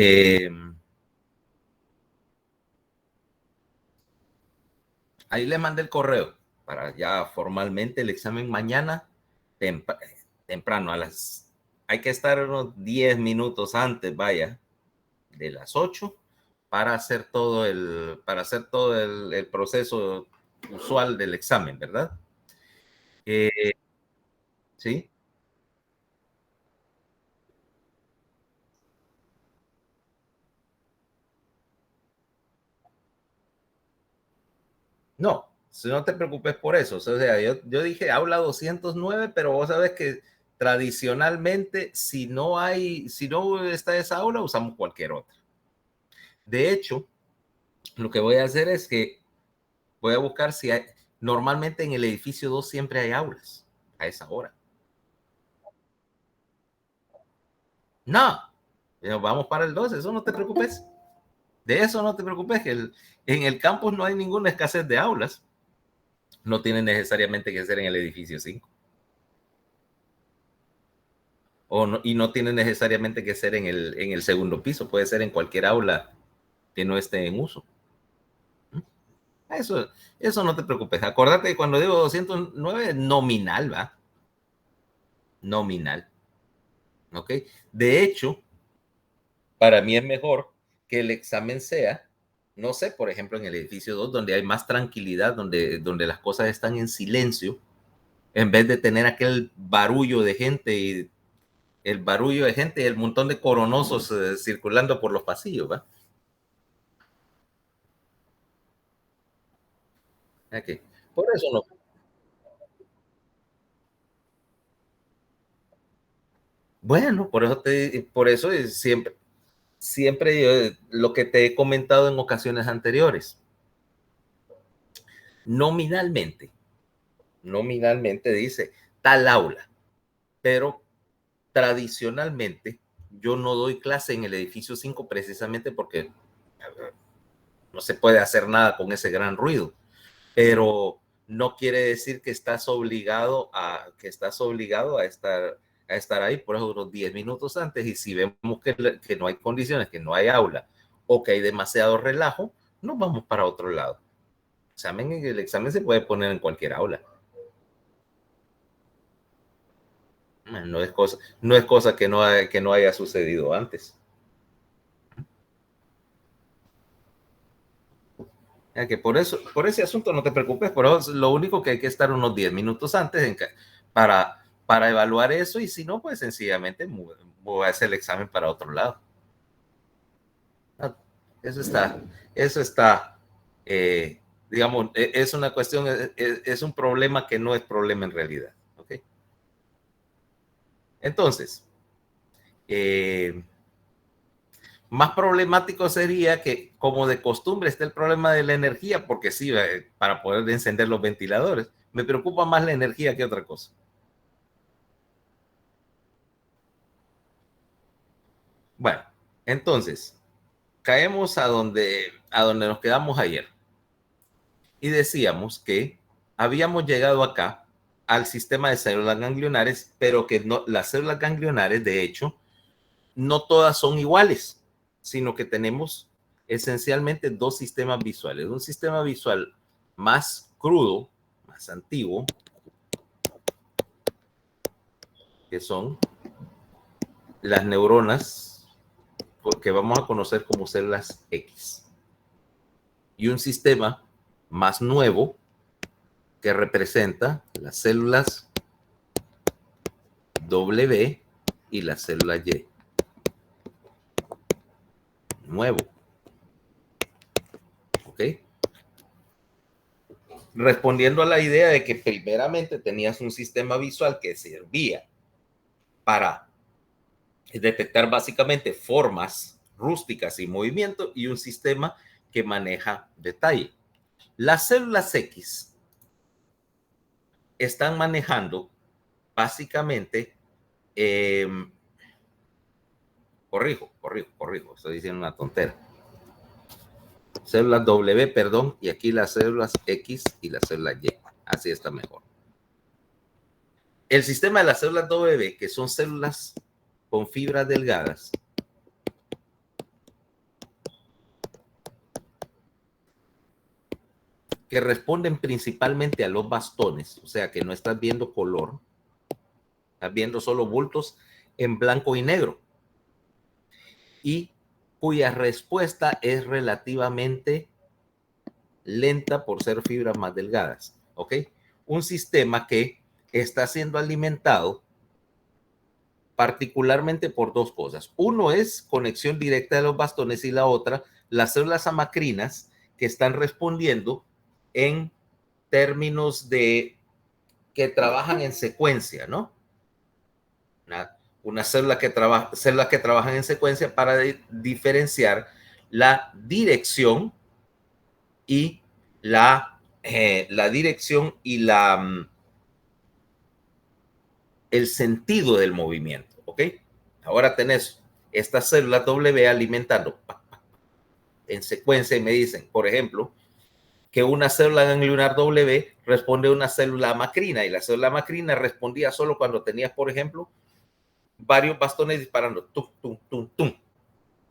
Eh, Ahí le mandé el correo para ya formalmente el examen mañana temprano hay que estar unos 10 minutos antes, vaya, de las 8 para hacer todo el proceso usual del examen, ¿verdad? Sí. No, si no te preocupes por eso. O sea, yo dije aula 209, pero vos sabes que tradicionalmente, si no está esa aula, usamos cualquier otra. De hecho, lo que voy a hacer es que voy a buscar si hay, normalmente en el edificio 2 siempre hay aulas a esa hora. No, vamos para el 2, eso no te preocupes. De eso no te preocupes, que en el campus no hay ninguna escasez de aulas. No tiene necesariamente que ser en el edificio 5. Y no tiene necesariamente que ser en el segundo piso, puede ser en cualquier aula que no esté en uso. Eso no te preocupes. Acordate que cuando digo 209, nominal, ¿va? Nominal. ¿Ok? De hecho, para mí es mejor que el examen sea, no sé, por ejemplo, en el edificio 2, donde hay más tranquilidad, donde las cosas están en silencio, en vez de tener aquel barullo de gente y el montón de coronosos circulando por los pasillos, ¿va? Okay. Por eso no. Bueno, por eso es siempre lo que te he comentado en ocasiones anteriores. Nominalmente, nominalmente dice tal aula, pero tradicionalmente yo no doy clase en el edificio 5 precisamente porque no se puede hacer nada con ese gran ruido, pero no quiere decir que estás obligado a estar ahí por eso unos 10 minutos antes, y si vemos que no hay condiciones, que no hay aula o que hay demasiado relajo, nos vamos para otro lado. El examen se puede poner en cualquier aula. No es cosa que no haya sucedido antes. Ya que por ese asunto no te preocupes, por eso lo único que hay que estar unos 10 minutos antes para evaluar eso, y si no, pues sencillamente voy a hacer el examen para otro lado. Ah, eso está, eh, digamos, es una cuestión, es un problema que no es problema en realidad. ¿Ok? Entonces, eh, más problemático sería que, como de costumbre, está el problema de la energía, porque sí, para poder encender los ventiladores. Me preocupa más la energía que otra cosa. Bueno, entonces, caemos a donde nos quedamos ayer. Y decíamos que habíamos llegado acá al sistema de células ganglionares, pero que no, las células ganglionares, de hecho, no todas son iguales, sino que tenemos esencialmente dos sistemas visuales. Un sistema visual más crudo, más antiguo, que son las neuronas que vamos a conocer como células X. Y un sistema más nuevo que representa las células W y las células Y. Nuevo. ¿Ok? Respondiendo a la idea de que primeramente tenías un sistema visual que servía para detectar básicamente formas rústicas y movimiento, y un sistema que maneja detalle. Las células X están manejando básicamente, eh, corrijo, estoy diciendo una tontera. Células W, perdón, y aquí las células X y las células Y. Así está mejor. El sistema de las células W, que son células con fibras delgadas, que responden principalmente a los bastones, o sea que no estás viendo color, estás viendo solo bultos en blanco y negro, y cuya respuesta es relativamente lenta por ser fibras más delgadas, ¿ok? Un sistema que está siendo alimentado particularmente por dos cosas. Uno es conexión directa de los bastones y la otra, las células amacrinas que están respondiendo en términos de que trabajan en secuencia, ¿no? Una células que trabajan en secuencia para diferenciar la dirección y la dirección y el sentido del movimiento, ¿ok? Ahora tenés estas células W alimentando en secuencia y me dicen, por ejemplo, que una célula ganglionar W responde a una célula macrina y la célula macrina respondía solo cuando tenías, por ejemplo, varios bastones disparando, tum, tum, tum, tum.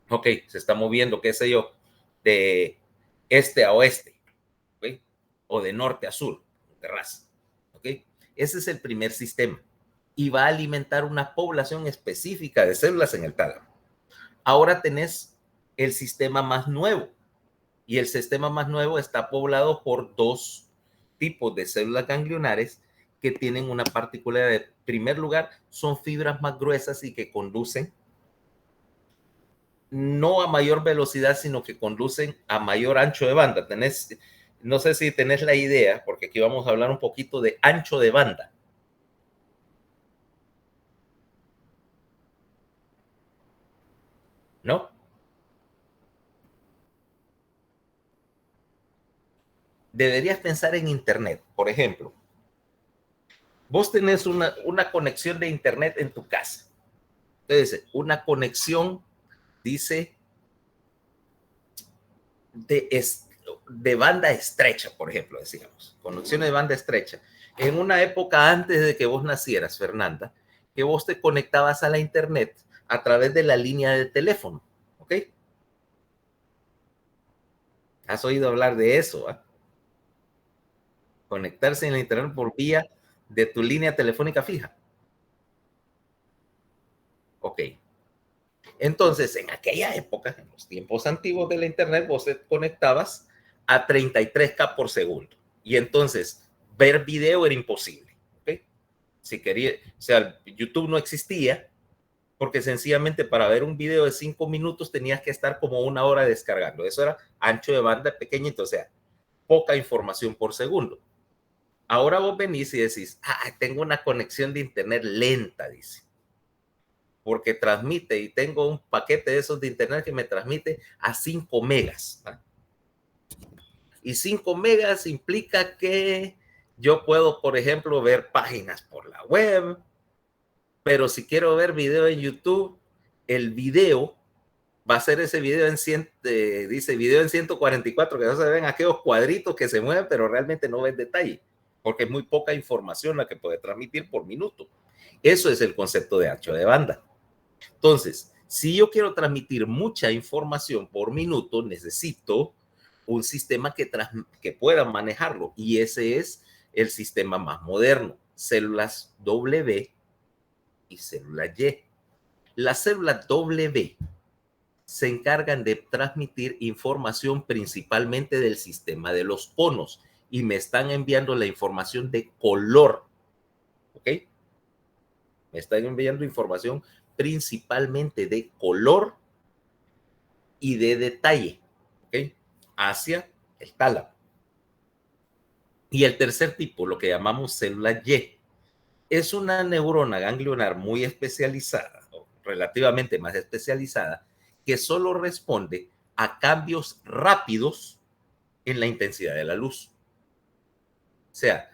Ok, se está moviendo, qué sé yo, de este a oeste, ¿okay? O de norte a sur, terraza, ¿ok? Ese es el primer sistema y va a alimentar una población específica de células en el tálamo. Ahora tenés el sistema más nuevo y el sistema más nuevo está poblado por dos tipos de células ganglionares que tienen una particularidad. En primer lugar, son fibras más gruesas y que conducen no a mayor velocidad, sino que conducen a mayor ancho de banda. No sé si tenés la idea, porque aquí vamos a hablar un poquito de ancho de banda. ¿No? Deberías pensar en Internet, por ejemplo. Vos tenés una conexión de Internet en tu casa. Entonces, una conexión, dice, de, de banda estrecha, por ejemplo, decíamos. Conexiones de banda estrecha. En una época antes de que vos nacieras, Fernanda, que vos te conectabas a la Internet a través de la línea de teléfono, ¿ok? ¿Has oído hablar de eso? ¿Eh? Conectarse en la Internet por vía de tu línea telefónica fija. Ok. Entonces, en aquella época, en los tiempos antiguos de la Internet, vos te conectabas a 33K por segundo. Y entonces, ver video era imposible. ¿Okay? Si quería, o sea, YouTube no existía, porque sencillamente para ver un video de 5 minutos tenías que estar como una hora descargando. Eso era ancho de banda pequeñito, o sea, poca información por segundo. Ahora vos venís y decís, tengo una conexión de Internet lenta, dice, porque transmite y tengo un paquete de esos de Internet que me transmite a 5 megas. ¿Ah? Y 5 megas implica que yo puedo, por ejemplo, ver páginas por la web, pero si quiero ver video en YouTube, el video va a ser ese video en 100, dice video en 144, que no se ven aquellos cuadritos que se mueven, pero realmente no ven detalle, porque es muy poca información la que puede transmitir por minuto. Eso es el concepto de ancho de banda. Entonces, si yo quiero transmitir mucha información por minuto, necesito un sistema que pueda manejarlo, y ese es el sistema más moderno, células W y células Y. Las células W se encargan de transmitir información principalmente del sistema de los conos y me están enviando la información de color, ¿ok? Me están enviando información principalmente de color y de detalle, ¿ok? Hacia el tálamo. Y el tercer tipo, lo que llamamos célula Y, es una neurona ganglionar muy especializada, o relativamente más especializada, que solo responde a cambios rápidos en la intensidad de la luz. O sea,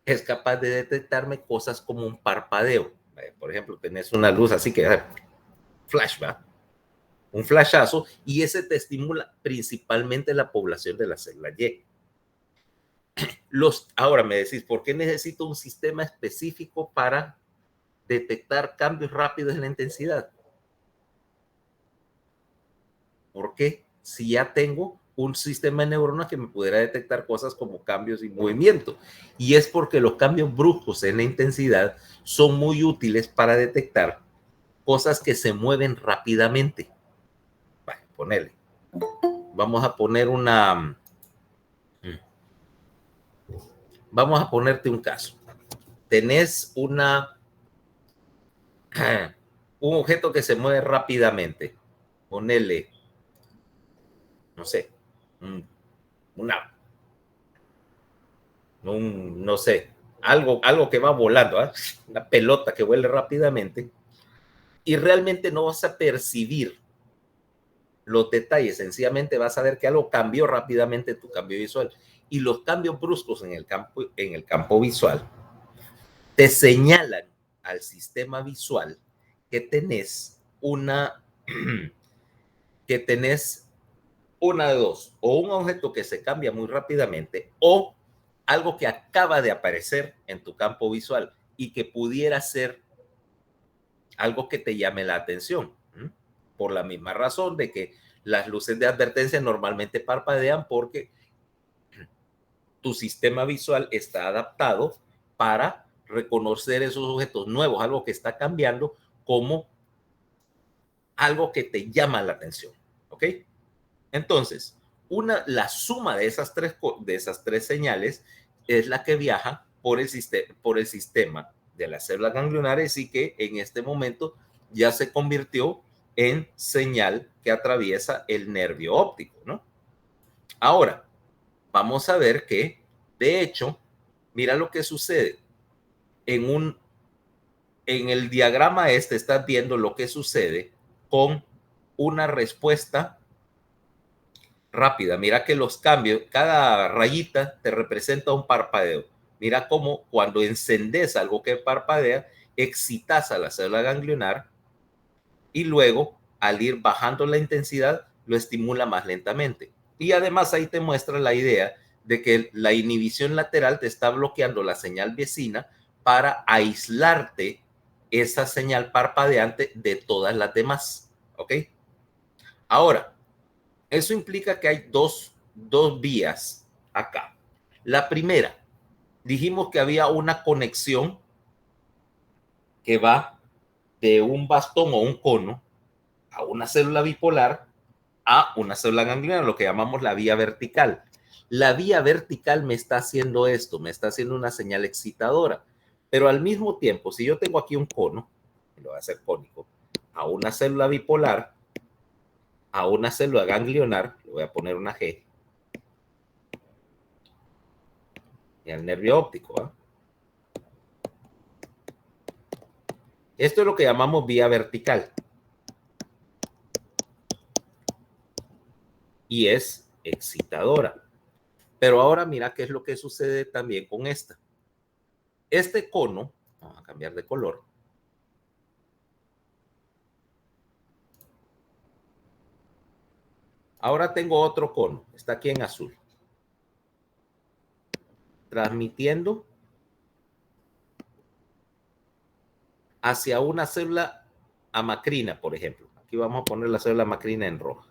es capaz de detectarme cosas como un parpadeo. Por ejemplo, tenés una luz así que flash, ¿va? Un flashazo, y ese te estimula principalmente la población de la célula Y. Ahora me decís, ¿por qué necesito un sistema específico para detectar cambios rápidos en la intensidad? ¿Por qué? Si ya tengo un sistema de neuronas que me pudiera detectar cosas como cambios y movimiento. Y es porque los cambios bruscos en la intensidad son muy útiles para detectar cosas que se mueven rápidamente. Vale, ponele. Vamos a poner una... Vamos a ponerte un caso. Tenés un objeto que se mueve rápidamente. Ponele, no sé, una, no sé, algo que va volando, ¿eh? Una pelota que vuele rápidamente, y realmente no vas a percibir los detalles, sencillamente vas a ver que algo cambió rápidamente tu cambio visual. Y los cambios bruscos en el campo visual te señalan al sistema visual que tenés que tenés una de dos, o un objeto que se cambia muy rápidamente, o algo que acaba de aparecer en tu campo visual y que pudiera ser algo que te llame la atención. Por la misma razón de que las luces de advertencia normalmente parpadean porque tu sistema visual está adaptado para reconocer esos objetos nuevos, algo que está cambiando, como algo que te llama la atención. ¿Ok? Entonces, la suma de esas tres señales es la que viaja por el sistema de las células ganglionares y que en este momento ya se convirtió en señal que atraviesa el nervio óptico, ¿no? Ahora, vamos a ver que, de hecho, mira lo que sucede. En el diagrama estás viendo lo que sucede con una respuesta rápida. Mira que los cambios, cada rayita te representa un parpadeo. Mira cómo cuando encendes algo que parpadea, excitas a la célula ganglionar y luego, al ir bajando la intensidad, lo estimula más lentamente. Y además ahí te muestra la idea de que la inhibición lateral te está bloqueando la señal vecina para aislarte esa señal parpadeante de todas las demás. ¿Ok? Ahora, eso implica que hay dos vías acá. La primera, dijimos que había una conexión que va de un bastón o un cono a una célula bipolar a una célula ganglionar, lo que llamamos la vía vertical. La vía vertical me está haciendo esto, me está haciendo una señal excitadora, pero al mismo tiempo, si yo tengo aquí un cono, lo voy a hacer cónico, a una célula bipolar, a una célula ganglionar, le voy a poner una G, y al nervio óptico, ¿eh? Esto es lo que llamamos vía vertical. Y es excitadora. Pero ahora mira qué es lo que sucede también con esta. Este cono, vamos a cambiar de color. Ahora tengo otro cono, está aquí en azul. Transmitiendo hacia una célula amacrina, por ejemplo. Aquí vamos a poner la célula amacrina en rojo.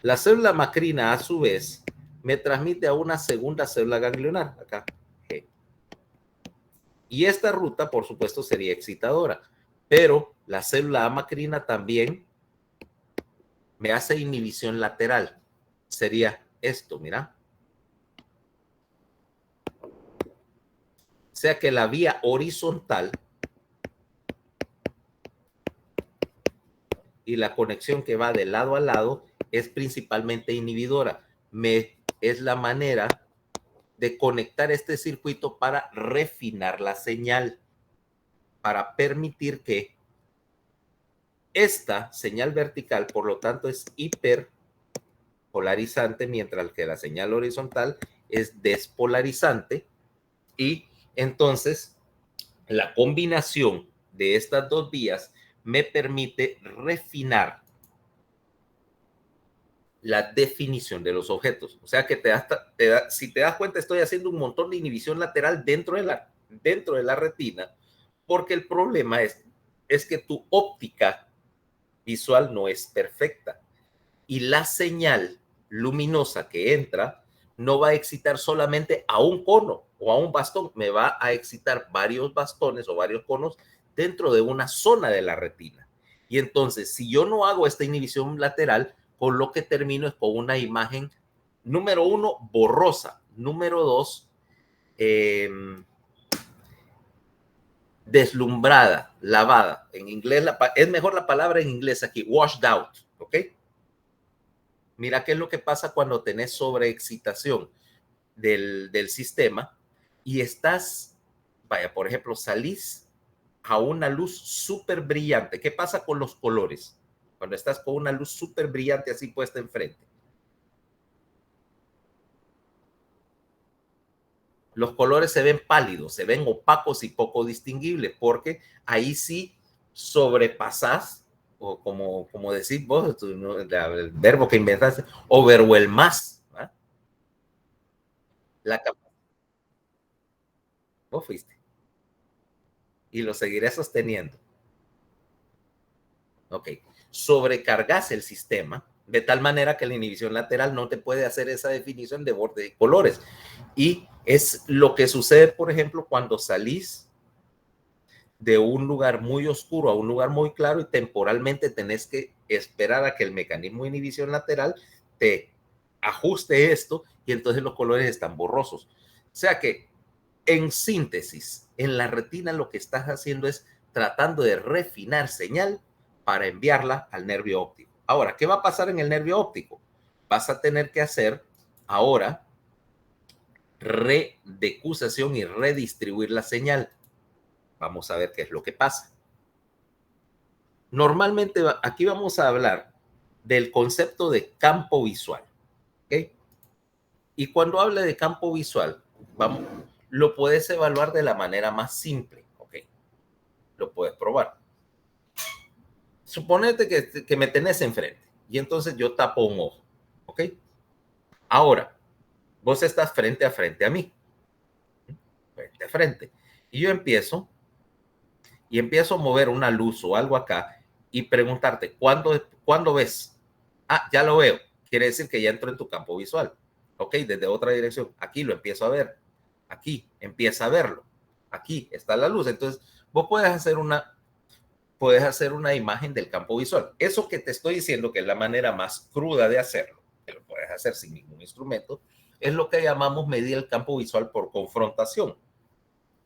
La célula macrina, a su vez, me transmite a una segunda célula ganglionar, acá, G. Y esta ruta, por supuesto, sería excitadora. Pero la célula amacrina también me hace inhibición lateral. Sería esto, mira. O sea que la vía horizontal y la conexión que va de lado a lado es principalmente inhibidora. Es la manera de conectar este circuito para refinar la señal, para permitir que esta señal vertical, por lo tanto, es hiperpolarizante, mientras que la señal horizontal es despolarizante. Y entonces la combinación de estas dos vías me permite refinar la definición de los objetos. O sea que si te das cuenta, estoy haciendo un montón de inhibición lateral dentro de la retina, porque el problema es que tu óptica visual no es perfecta. Y la señal luminosa que entra no va a excitar solamente a un cono o a un bastón, me va a excitar varios bastones o varios conos dentro de una zona de la retina. Y entonces, si yo no hago esta inhibición lateral, con lo que termino es con una imagen, número uno, borrosa, número dos, deslumbrada, lavada. En inglés, es mejor la palabra en inglés aquí, washed out, ¿ok? Mira qué es lo que pasa cuando tenés sobreexcitación del sistema y estás, vaya, por ejemplo, salís a una luz súper brillante. ¿Qué pasa con los colores? Cuando estás con una luz súper brillante así puesta enfrente. Los colores se ven pálidos, se ven opacos y poco distinguibles, porque ahí sí sobrepasas, o como decís vos, ¿no? El verbo que inventaste, overwhelmas. ¿Ah? La vos fuiste y lo seguiré sosteniendo. Ok, sobrecargas el sistema de tal manera que la inhibición lateral no te puede hacer esa definición de borde de colores. Y es lo que sucede, por ejemplo, cuando salís de un lugar muy oscuro a un lugar muy claro y temporalmente tenés que esperar a que el mecanismo de inhibición lateral te ajuste esto y entonces los colores están borrosos. O sea que, en síntesis, en la retina lo que estás haciendo es tratando de refinar señal para enviarla al nervio óptico. Ahora, ¿qué va a pasar en el nervio óptico? Vas a tener que hacer ahora redecusación y redistribuir la señal. Vamos a ver qué es lo que pasa. Normalmente aquí vamos a hablar del concepto de campo visual. ¿Ok? Y cuando hable de campo visual, vamos, lo puedes evaluar de la manera más simple. ¿Ok? Lo puedes probar. Suponete que me tenés enfrente y entonces yo tapo un ojo. ¿Ok? Ahora, vos estás frente a mí. Frente a frente. Y yo empiezo a mover una luz o algo acá y preguntarte, ¿cuándo ves? Ah, ya lo veo. Quiere decir que ya entro en tu campo visual. Ok, desde otra dirección. Aquí lo empiezo a ver. Aquí empieza a verlo. Aquí está la luz. Entonces, vos puedes hacer una imagen del campo visual. Eso que te estoy diciendo, que es la manera más cruda de hacerlo, que lo puedes hacer sin ningún instrumento, es lo que llamamos medir el campo visual por confrontación.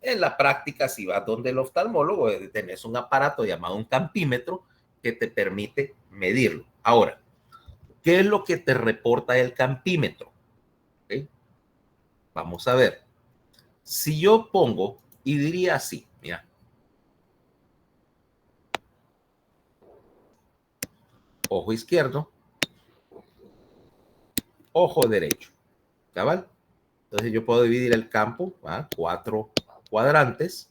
En la práctica, si vas donde el oftalmólogo, tenés un aparato llamado un campímetro que te permite medirlo. Ahora, ¿qué es lo que te reporta el campímetro? ¿Okay? Vamos a ver. Si yo pongo, y diría así, mira, ojo izquierdo, ojo derecho, ¿cabal? Entonces yo puedo dividir el campo a 4 cuadrantes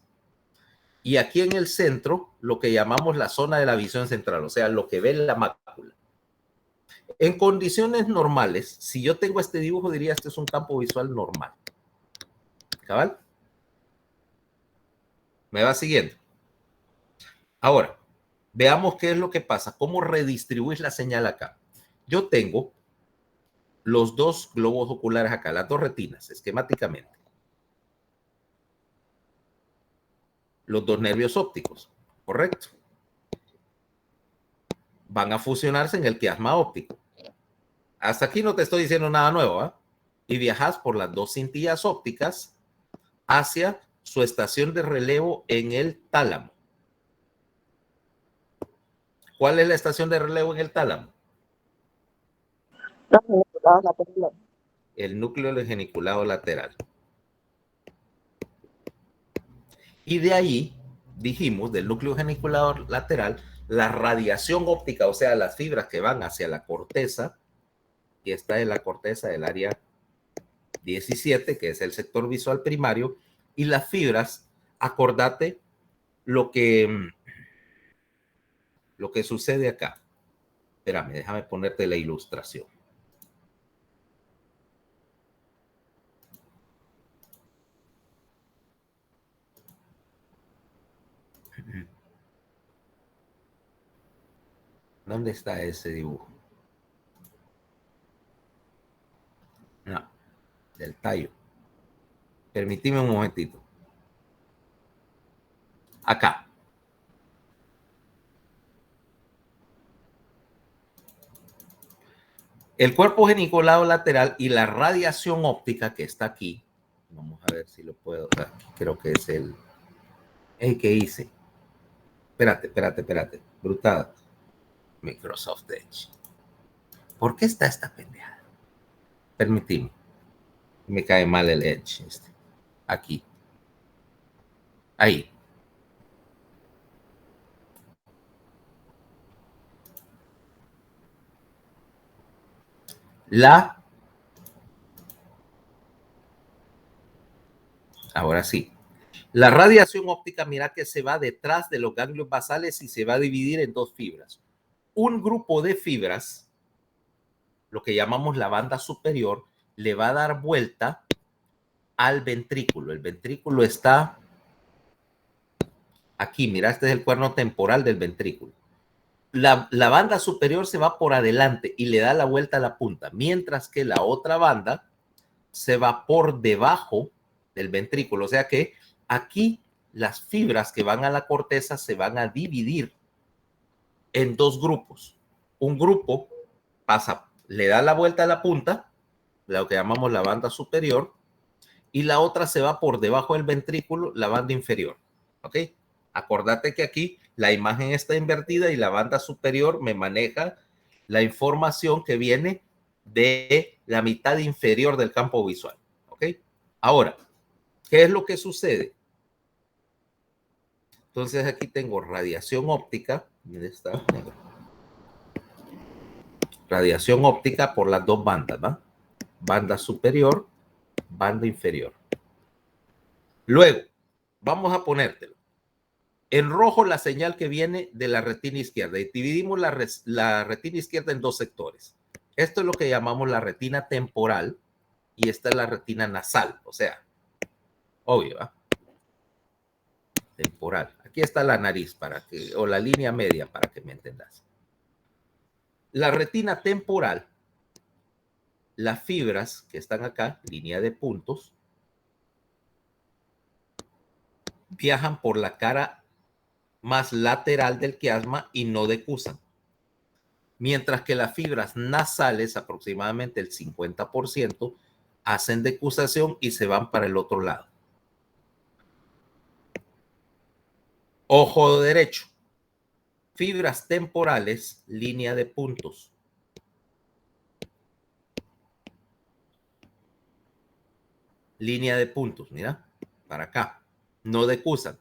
y aquí en el centro lo que llamamos la zona de la visión central, o sea, lo que ve la mácula. En condiciones normales, si yo tengo este dibujo, diría este es un campo visual normal. ¿Cabal? ¿Me va siguiendo? Ahora, veamos qué es lo que pasa, cómo redistribuir la señal acá. Yo tengo los dos globos oculares acá, las dos retinas, esquemáticamente. Los dos nervios ópticos, ¿correcto? Van a fusionarse en el quiasma óptico. Hasta aquí no te estoy diciendo nada nuevo, ¿eh? Y viajas por las dos cintillas ópticas hacia su estación de relevo en el tálamo. ¿Cuál es la estación de relevo en el tálamo? El núcleo geniculado lateral. Y de ahí, dijimos, del núcleo geniculado lateral, la radiación óptica, o sea, las fibras que van hacia la corteza, y está en la corteza del área 17, que es el sector visual primario, y las fibras, acordate lo que, lo que sucede acá. Espérame, déjame ponerte la ilustración. ¿Dónde está ese dibujo? No, del tallo. Permitime un momentito. Acá. El cuerpo geniculado lateral y la radiación óptica que está aquí. Vamos a ver si lo puedo. Aquí creo que es el. ¿Qué hice? Espérate. Brutal. Microsoft Edge. ¿Por qué está esta pendeja? Permitime. Me cae mal el Edge. Aquí. Ahí. Ahora sí. La radiación óptica, mira que se va detrás de los ganglios basales y se va a dividir en dos fibras. Un grupo de fibras, lo que llamamos la banda superior, le va a dar vuelta al ventrículo. El ventrículo está aquí, mira, este es el cuerno temporal del ventrículo. La banda superior se va por adelante y le da la vuelta a la punta, mientras que la otra banda se va por debajo del ventrículo. O sea que aquí las fibras que van a la corteza se van a dividir en dos grupos. Un grupo pasa, le da la vuelta a la punta, lo que llamamos la banda superior, y la otra se va por debajo del ventrículo, la banda inferior. ¿Ok? Acordate que aquí la imagen está invertida y la banda superior me maneja la información que viene de la mitad inferior del campo visual. ¿Ok? Ahora, ¿qué es lo que sucede? Entonces aquí tengo radiación óptica. ¿Dónde está? Radiación óptica por las dos bandas, ¿va? Banda superior, banda inferior. Luego, vamos a ponértelo. En rojo la señal que viene de la retina izquierda y dividimos la retina izquierda en dos sectores. Esto es lo que llamamos la retina temporal y esta es la retina nasal, o sea, obvio, ¿va? Temporal. Aquí está la nariz o la línea media para que me entendas. La retina temporal, las fibras que están acá, línea de puntos, viajan por la cara más lateral del quiasma y no decusan. Mientras que las fibras nasales, aproximadamente el 50%, hacen decusación y se van para el otro lado. Ojo derecho. Fibras temporales, línea de puntos. Línea de puntos, mira, para acá. No decusan.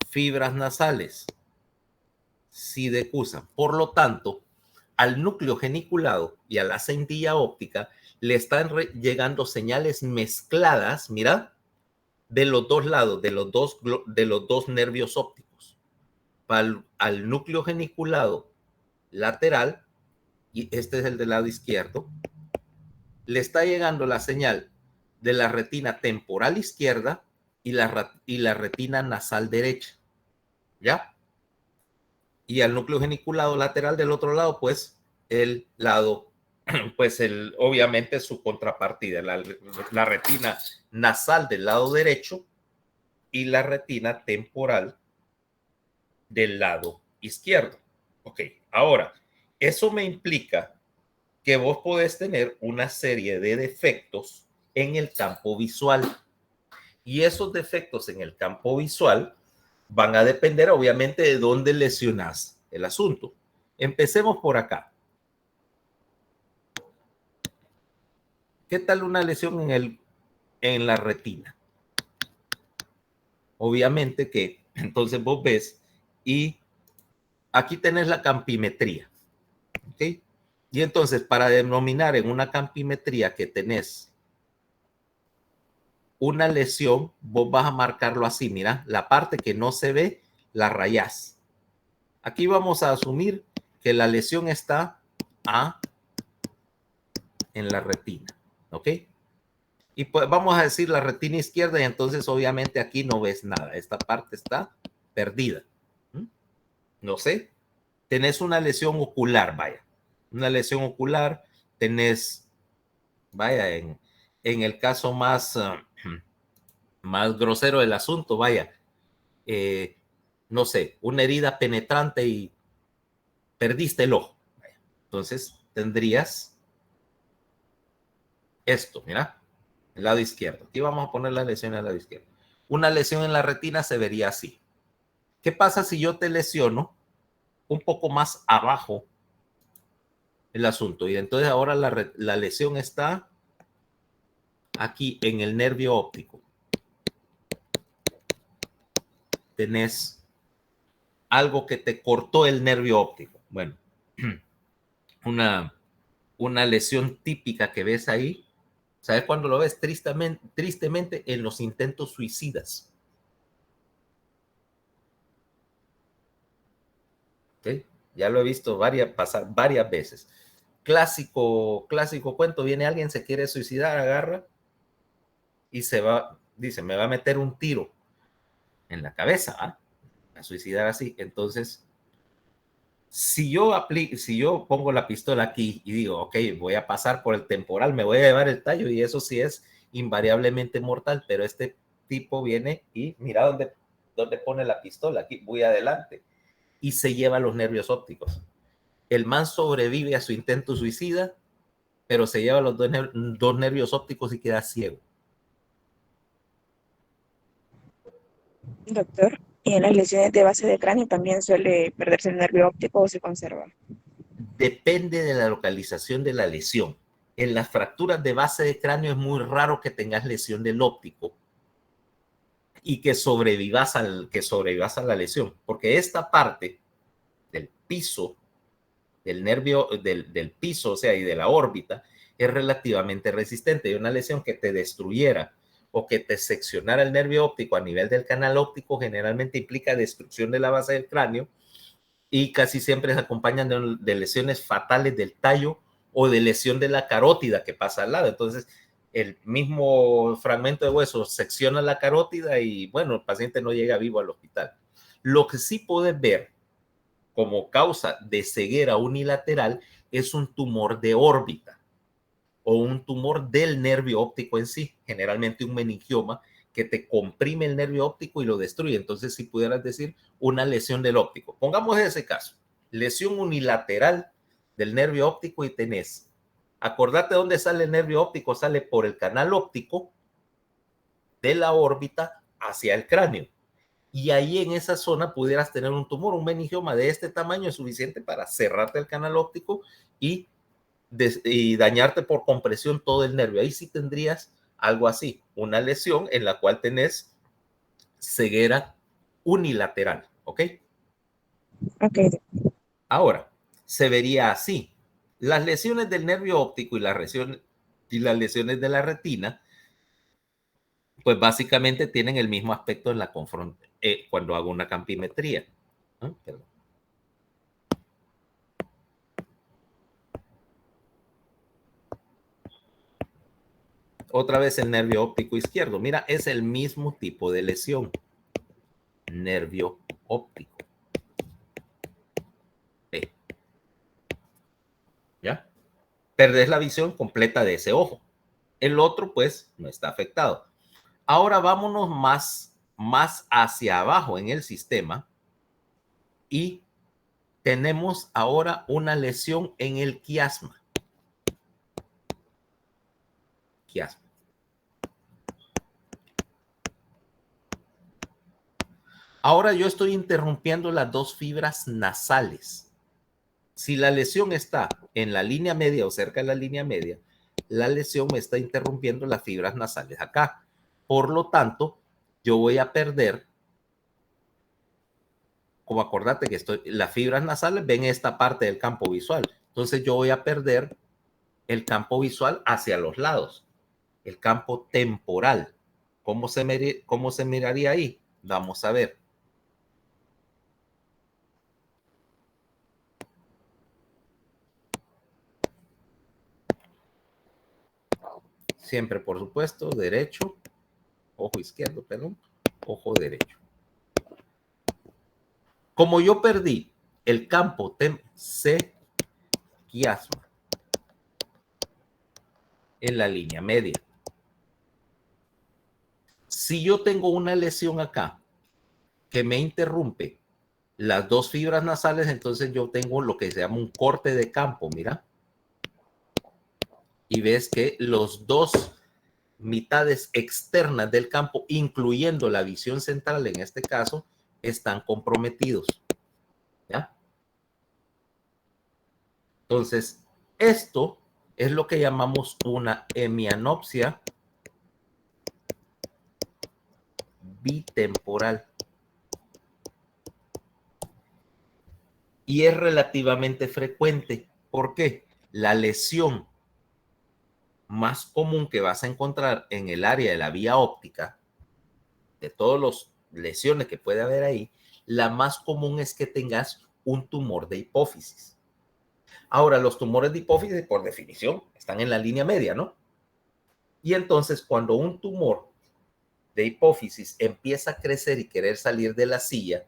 Fibras nasales, sí decusan. Por lo tanto, al núcleo geniculado y a la centilla óptica le están llegando señales mezcladas, mira, de los dos lados, de los dos nervios ópticos. Al núcleo geniculado lateral, y este es el del lado izquierdo, le está llegando la señal de la retina temporal izquierda y la retina nasal derecha, ¿ya? Y al núcleo geniculado lateral del otro lado, pues el lado, pues obviamente su contrapartida, la retina nasal del lado derecho y la retina temporal del lado izquierdo. Ok, ahora, eso me implica que vos podés tener una serie de defectos en el campo visual. Y esos defectos en el campo visual van a depender obviamente de dónde lesionas el asunto. Empecemos por acá. ¿Qué tal una lesión en la retina? Obviamente que entonces vos ves y aquí tenés la campimetría. ¿Ok? Y entonces para denominar en una campimetría que tenés una lesión, vos vas a marcarlo así, mira, la parte que no se ve, la rayás. Aquí vamos a asumir que la lesión está en la retina, ¿ok? Y pues vamos a decir la retina izquierda y entonces obviamente aquí no ves nada, esta parte está perdida. No sé, tenés una lesión ocular, vaya. Una lesión ocular, tenés, vaya, en el caso más, más grosero del asunto, vaya, no sé, una herida penetrante y perdiste el ojo. Entonces tendrías esto, mira, el lado izquierdo. Aquí vamos a poner la lesión al lado izquierdo. Una lesión en la retina se vería así. ¿Qué pasa si yo te lesiono un poco más abajo el asunto? Y entonces ahora la lesión está aquí en el nervio óptico. Tenés algo que te cortó el nervio óptico. Bueno, una lesión típica que ves ahí, ¿sabes cuándo lo ves? Tristemente en los intentos suicidas. ¿Okay? Ya lo he visto pasar varias veces. Clásico cuento, viene alguien, se quiere suicidar, agarra y se va, dice, me va a meter un tiro en la cabeza, ¿ah? A suicidar así. Entonces, si yo pongo la pistola aquí y digo, ok, voy a pasar por el temporal, me voy a llevar el tallo y eso sí es invariablemente mortal, pero este tipo viene y mira dónde pone la pistola, aquí voy adelante y se lleva los nervios ópticos. El man sobrevive a su intento suicida, pero se lleva los dos nervios ópticos y queda ciego. Doctor, y en las lesiones de base de cráneo también suele perderse el nervio óptico o se conserva. Depende de la localización de la lesión. En las fracturas de base de cráneo es muy raro que tengas lesión del óptico y que sobrevivas a la lesión, porque esta parte del piso, del nervio, del piso, o sea, y de la órbita, es relativamente resistente. Y una lesión que te destruyera o que te seccionara el nervio óptico a nivel del canal óptico generalmente implica destrucción de la base del cráneo y casi siempre se acompañan de lesiones fatales del tallo o de lesión de la carótida que pasa al lado. Entonces, el mismo fragmento de hueso secciona la carótida y, bueno, el paciente no llega vivo al hospital. Lo que sí puedes ver como causa de ceguera unilateral es un tumor de órbita o un tumor del nervio óptico en sí, generalmente un meningioma que te comprime el nervio óptico y lo destruye. Entonces, si pudieras decir una lesión del óptico, pongamos ese caso, lesión unilateral del nervio óptico y tenés, acordate dónde sale el nervio óptico, sale por el canal óptico de la órbita hacia el cráneo. Y ahí en esa zona pudieras tener un tumor, un meningioma de este tamaño es suficiente para cerrarte el canal óptico y dañarte por compresión todo el nervio. Ahí sí tendrías algo así, una lesión en la cual tenés ceguera unilateral, ¿ok? Ok, Ahora, se vería así. Las lesiones del nervio óptico y las lesiones de la retina, pues básicamente tienen el mismo aspecto en la cuando hago una campimetría. ¿No? Otra vez el nervio óptico izquierdo. Mira, es el mismo tipo de lesión. Nervio óptico. ¿Ve? ¿Ya? Perdés la visión completa de ese ojo. El otro, pues, no está afectado. Ahora vámonos más hacia abajo en el sistema y tenemos ahora una lesión en el quiasma. Quiasma. Ahora yo estoy interrumpiendo las dos fibras nasales. Si la lesión está en la línea media o cerca de la línea media, la lesión me está interrumpiendo las fibras nasales acá. Por lo tanto, yo voy a perder, como acordate que las fibras nasales ven esta parte del campo visual. Entonces yo voy a perder el campo visual hacia los lados, el campo temporal. ¿Cómo se miraría ahí? Vamos a ver. Siempre, por supuesto, derecho, ojo izquierdo, perdón, ojo derecho. Como yo perdí el campo se quiasma en la línea media. Si yo tengo una lesión acá que me interrumpe las dos fibras nasales, entonces yo tengo lo que se llama un corte de campo, mira. Y ves que los dos mitades externas del campo, incluyendo la visión central en este caso, están comprometidos. ¿Ya? Entonces, esto es lo que llamamos una hemianopsia bitemporal. Y es relativamente frecuente. ¿Por qué? La lesión más común que vas a encontrar en el área de la vía óptica, de todas las lesiones que puede haber ahí, la más común es que tengas un tumor de hipófisis. Ahora, los tumores de hipófisis, por definición, están en la línea media, ¿no? Y entonces, cuando un tumor de hipófisis empieza a crecer y querer salir de la silla,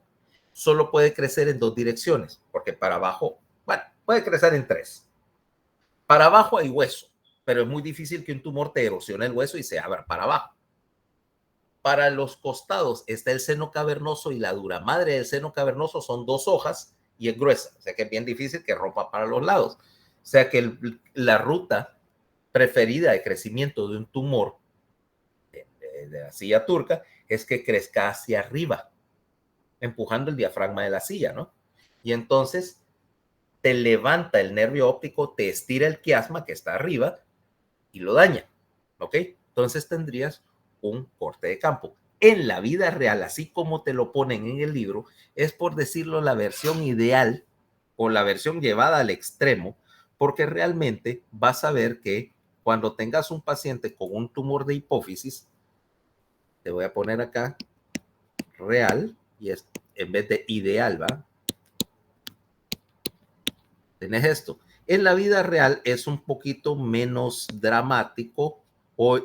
solo puede crecer en dos direcciones, porque para abajo, bueno, puede crecer en tres. Para abajo hay hueso, pero es muy difícil que un tumor te erosione el hueso y se abra para abajo. Para los costados está el seno cavernoso y la dura madre del seno cavernoso son dos hojas y es gruesa, o sea que es bien difícil que rompa para los lados. O sea que la ruta preferida de crecimiento de un tumor de la silla turca es que crezca hacia arriba, empujando el diafragma de la silla, ¿no? Y entonces te levanta el nervio óptico, te estira el quiasma que está arriba y lo daña, ¿ok? Entonces tendrías un corte de campo. En la vida real, así como te lo ponen en el libro, es por decirlo la versión ideal o la versión llevada al extremo, porque realmente vas a ver que cuando tengas un paciente con un tumor de hipófisis, te voy a poner acá real y es en vez de ideal, ¿va? Tenés esto. En la vida real es un poquito menos dramático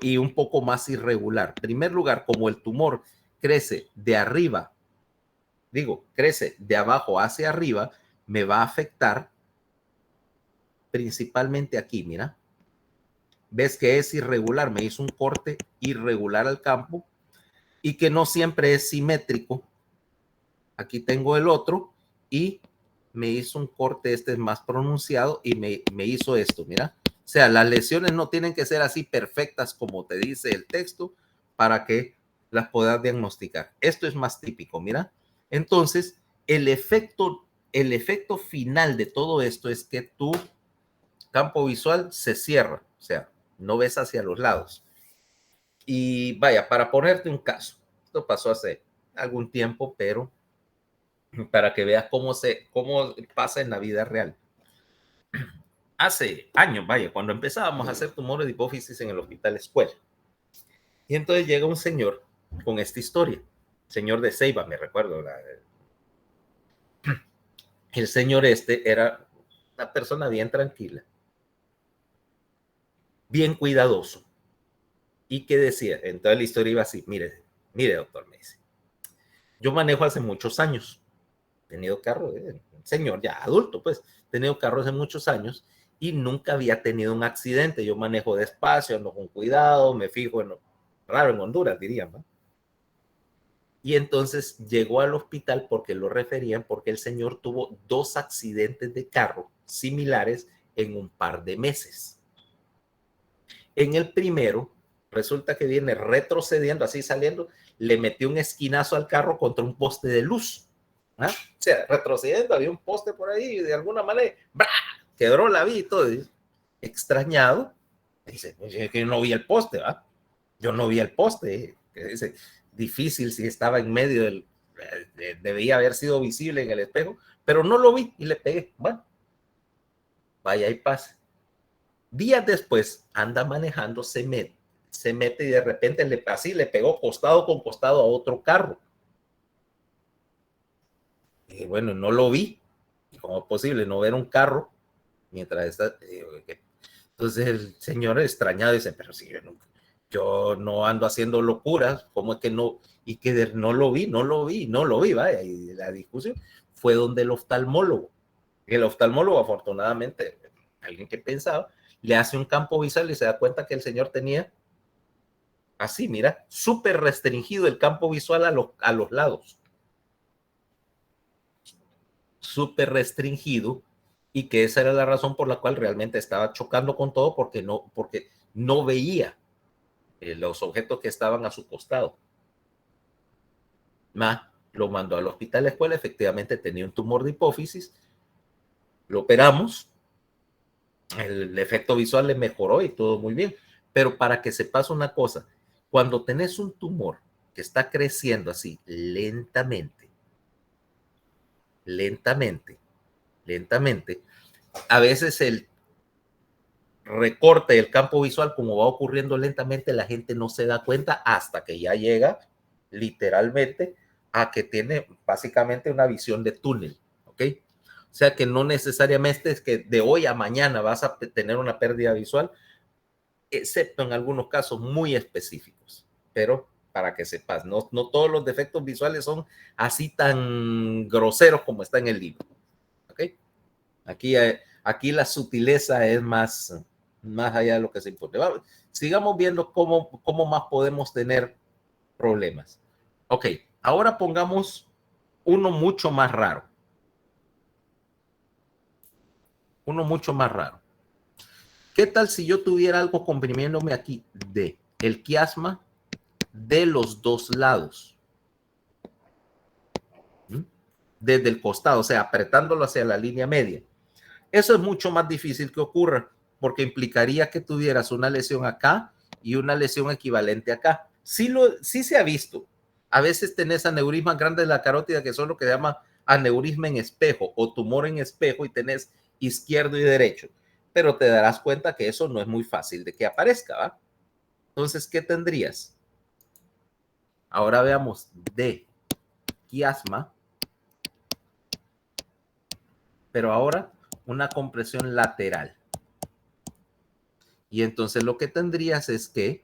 y un poco más irregular. En primer lugar, como el tumor crece de arriba, crece de abajo hacia arriba, me va a afectar principalmente aquí, mira. Ves que es irregular, me hizo un corte irregular al campo y que no siempre es simétrico. Aquí tengo el otro y me hizo un corte, este es más pronunciado y me hizo esto, mira. O sea, las lesiones no tienen que ser así perfectas como te dice el texto para que las puedas diagnosticar. Esto es más típico, mira. Entonces, el efecto final de todo esto es que tu campo visual se cierra, o sea, no ves hacia los lados. Y vaya, para ponerte un caso, esto pasó hace algún tiempo, pero para que veas cómo pasa en la vida real. Hace años, vaya, cuando empezábamos a hacer tumores de hipófisis en el hospital escuela. Y entonces llega un señor con esta historia, señor de Ceiba, me recuerdo. El señor este era una persona bien tranquila, bien cuidadoso. ¿Y qué decía? Entonces la historia iba así, mire doctor, me dice, yo manejo hace muchos años, he tenido carro, señor ya adulto, pues, he tenido carro hace muchos años y nunca había tenido un accidente. Yo manejo despacio, ando con cuidado, me fijo en lo raro en Honduras, dirían, ¿no? Y entonces llegó al hospital porque lo referían, porque el señor tuvo 2 accidentes de carro similares en un par de meses. En el primero, resulta que viene retrocediendo, así saliendo, le metió un esquinazo al carro contra un poste de luz. ¿Ah? O sea, retrocediendo, había un poste por ahí y de alguna manera ¡bra! Quebró la vía y todo. Extrañado, dice, que yo no vi el poste, ¿va? Yo no vi el poste. Dice, difícil si estaba en medio del, debía haber sido visible en el espejo, pero no lo vi y le pegué. Bueno, vaya y pasa. Días después anda manejando, se mete y de repente así le pegó costado con costado a otro carro. Y bueno, no lo vi. ¿Cómo es posible no ver un carro mientras está? Entonces el señor extrañado dice, pero si yo no ando haciendo locuras, ¿cómo es que no? Y que no lo vi, vaya. Y la discusión fue donde el oftalmólogo. El oftalmólogo, afortunadamente, alguien que pensaba, le hace un campo visual y se da cuenta que el señor tenía así, mira, súper restringido el campo visual a los lados. Súper restringido, y que esa era la razón por la cual realmente estaba chocando con todo, porque no veía los objetos que estaban a su costado. Lo mandó al hospital de escuela, efectivamente tenía un tumor de hipófisis, lo operamos, el efecto visual le mejoró y todo muy bien, pero para que sepas una cosa, cuando tenés un tumor que está creciendo así lentamente, lentamente, lentamente, a veces el recorte del campo visual, como va ocurriendo lentamente, la gente no se da cuenta hasta que ya llega literalmente a que tiene básicamente una visión de túnel, ¿ok? O sea que no necesariamente es que de hoy a mañana vas a tener una pérdida visual, excepto en algunos casos muy específicos, pero para que sepas, no todos los defectos visuales son así tan groseros como está en el libro, ¿ok? Aquí la sutileza es más allá de lo que se impone. Vamos, sigamos viendo cómo más podemos tener problemas. Ok, ahora pongamos uno mucho más raro. Uno mucho más raro. ¿Qué tal si yo tuviera algo comprimiéndome aquí de el quiasma de los dos lados? ¿Mm? Desde el costado, o sea, apretándolo hacia la línea media. Eso es mucho más difícil que ocurra, porque implicaría que tuvieras una lesión acá y una lesión equivalente acá. Sí se ha visto. A veces tenés aneurismas grandes de la carótida, que son lo que se llama aneurisma en espejo o tumor en espejo, y tenés izquierdo y derecho. Pero te darás cuenta que eso no es muy fácil de que aparezca, ¿va? Entonces, ¿qué tendrías? Ahora veamos de quiasma, pero ahora una compresión lateral. Y entonces lo que tendrías es que,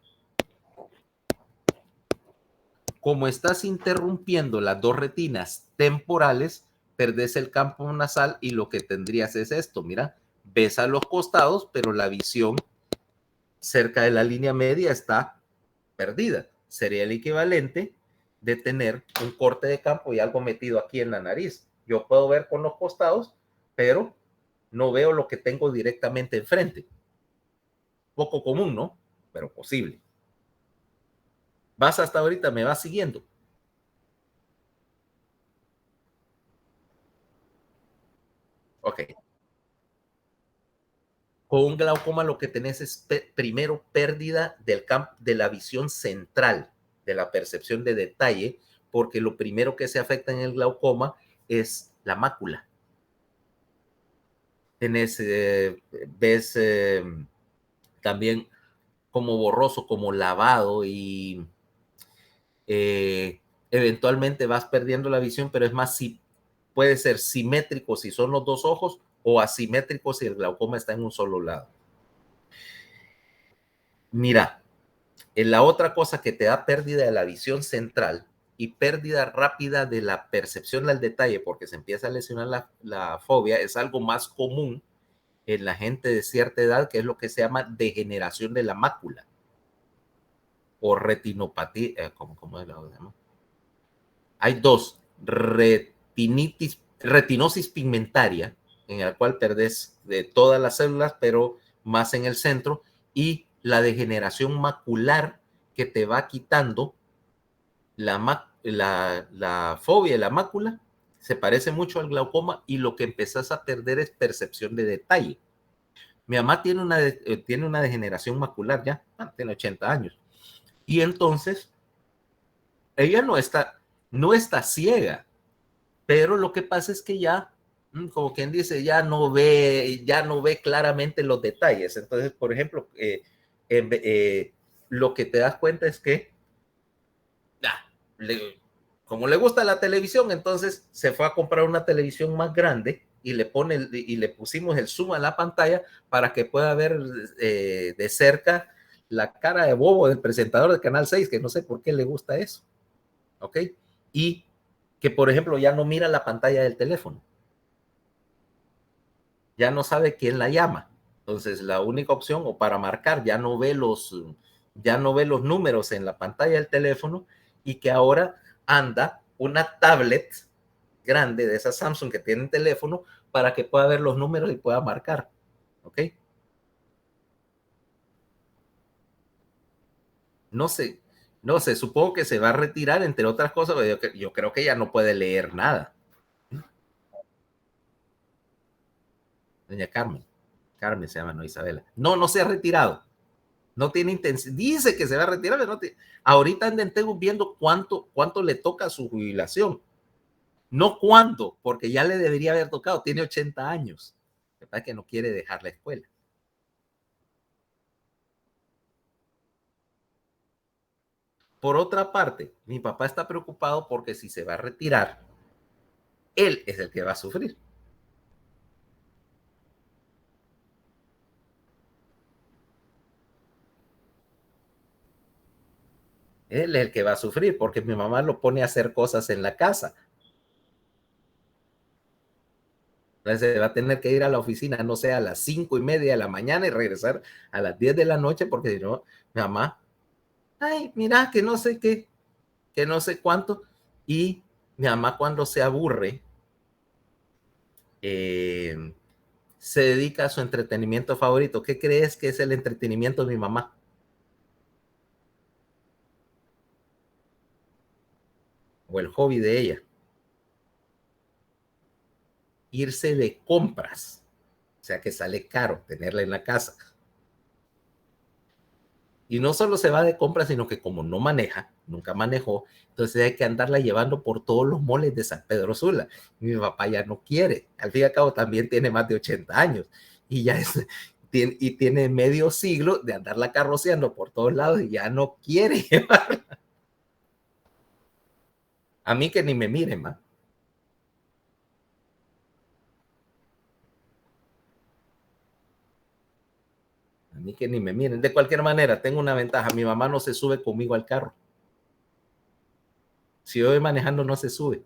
como estás interrumpiendo las dos retinas temporales, perdés el campo nasal y lo que tendrías es esto, mira, ves a los costados, pero la visión cerca de la línea media está perdida. Sería el equivalente de tener un corte de campo y algo metido aquí en la nariz. Yo puedo ver con los costados, pero no veo lo que tengo directamente enfrente. Poco común, ¿no? Pero posible. Vas hasta ahorita, me vas siguiendo. Ok. Con un glaucoma lo que tenés es primero pérdida de la visión central, de la percepción de detalle, porque lo primero que se afecta en el glaucoma es la mácula. Tenés, ves también como borroso, como lavado, y eventualmente vas perdiendo la visión, pero es más, si puede ser simétrico si son los dos ojos, o asimétrico si el glaucoma está en un solo lado. Mira, la otra cosa que te da pérdida de la visión central y pérdida rápida de la percepción del detalle, porque se empieza a lesionar la fobia, es algo más común en la gente de cierta edad, que es lo que se llama degeneración de la mácula o retinopatía. ¿Cómo es la otra? Hay dos: retinosis pigmentaria, en la cual perdés de todas las células, pero más en el centro, y la degeneración macular, que te va quitando la fobia de la mácula. Se parece mucho al glaucoma, y lo que empezás a perder es percepción de detalle. Mi mamá tiene una degeneración macular ya, tiene 80 años, y entonces ella no está ciega, pero lo que pasa es que ya, como quien dice, ya no ve claramente los detalles. Entonces, por ejemplo, lo que te das cuenta es que, ah, como le gusta la televisión, entonces se fue a comprar una televisión más grande y le pusimos el zoom a la pantalla para que pueda ver de cerca la cara de bobo del presentador de Canal 6, que no sé por qué le gusta eso, ¿ok? Y que, por ejemplo, ya no mira la pantalla del teléfono. ya no sabe quién la llama. Entonces, la única opción, o para marcar, ya no ve los números en la pantalla del teléfono, y que ahora anda una tablet grande de esas Samsung que tienen teléfono para que pueda ver los números y pueda marcar. ¿Ok? No sé, no sé, supongo que se va a retirar, entre otras cosas, pero yo creo que ya no puede leer nada. Doña Carmen. Carmen se llama, no Isabela. No, no se ha retirado. No tiene intención. Dice que se va a retirar, pero no tiene. Ahorita anden viendo cuánto le toca su jubilación. No cuándo, porque ya le debería haber tocado. Tiene 80 años. La verdad es que no quiere dejar la escuela. Por otra parte, mi papá está preocupado porque si se va a retirar, él es el que va a sufrir. Él es el que va a sufrir porque mi mamá lo pone a hacer cosas en la casa. Entonces va a tener que ir a la oficina, no sé, a las 5:30 de la mañana y regresar a las 10 de la noche, porque si no, mi mamá, ay, mira, que no sé qué, que no sé cuánto. Y mi mamá, cuando se aburre, eh, se dedica a su entretenimiento favorito. ¿Qué crees que es el entretenimiento de mi mamá? O el hobby de ella. Irse de compras. O sea que sale caro tenerla en la casa. Y no solo se va de compras, sino que como no maneja, nunca manejó, entonces hay que andarla llevando por todos los moles de San Pedro Sula. Mi papá ya no quiere. Al fin y al cabo también tiene más de 80 años y ya es, y tiene medio siglo de andarla carroceando por todos lados y ya no quiere llevarla. A mí que ni me miren más. A mí que ni me miren. De cualquier manera, tengo una ventaja. Mi mamá no se sube conmigo al carro. Si yo voy manejando, no se sube.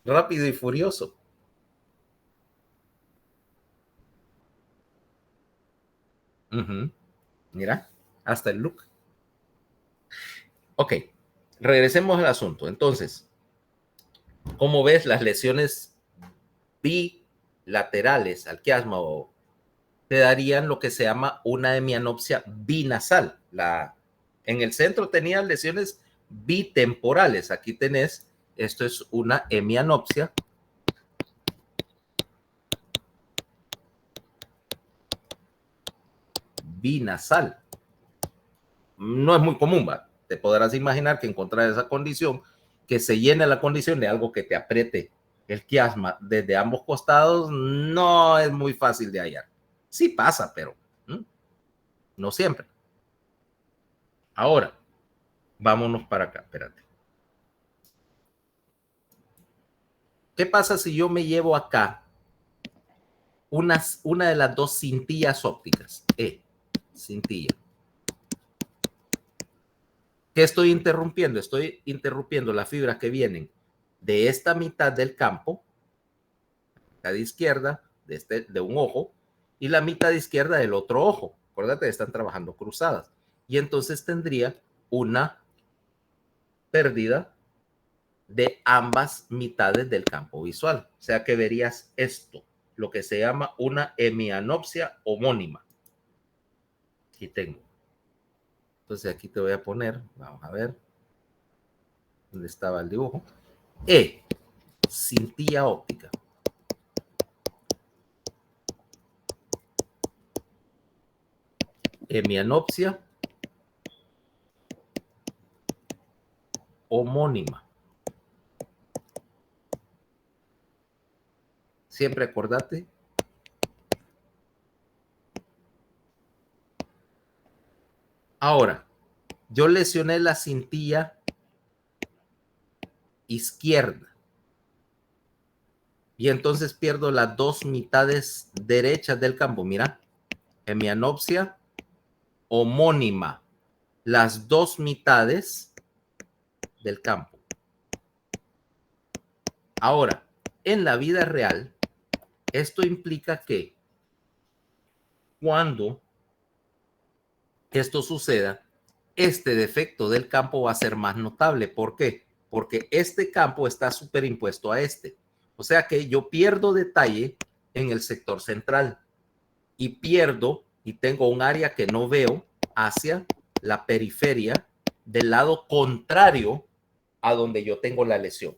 Rápido y furioso. Mira, hasta el look. Ok, regresemos al asunto. Entonces, ¿cómo ves las lesiones bilaterales al quiasma? O te darían lo que se llama una hemianopsia binasal. En el centro tenías lesiones bitemporales. Aquí tenés, esto es una hemianopsia binasal. No es muy común, ¿va? Te podrás imaginar que encontrar esa condición, que se llene la condición de algo que te apriete el quiasma desde ambos costados, no es muy fácil de hallar. Sí pasa, pero no siempre. Ahora, vámonos para acá, espérate. ¿Qué pasa si yo me llevo acá una de las dos cintillas ópticas? Cintilla. ¿Qué estoy interrumpiendo? Estoy interrumpiendo las fibras que vienen de esta mitad del campo, la de izquierda, de un ojo, y la mitad izquierda del otro ojo. Acuérdate, están trabajando cruzadas. Y entonces tendría una pérdida de ambas mitades del campo visual. O sea que verías esto, lo que se llama una hemianopsia homónima. Aquí tengo. Entonces aquí te voy a poner, vamos a ver, ¿dónde estaba el dibujo? Cintilla óptica. Hemianopsia homónima. Siempre acordate. Ahora, yo lesioné la cintilla izquierda y entonces pierdo las dos mitades derechas del campo. Mira, hemianopsia homónima. Las dos mitades del campo. Ahora, en la vida real, esto implica que cuando esto suceda, este defecto del campo va a ser más notable. ¿Por qué? Porque este campo está superimpuesto a este. O sea que yo pierdo detalle en el sector central y pierdo y tengo un área que no veo hacia la periferia del lado contrario a donde yo tengo la lesión.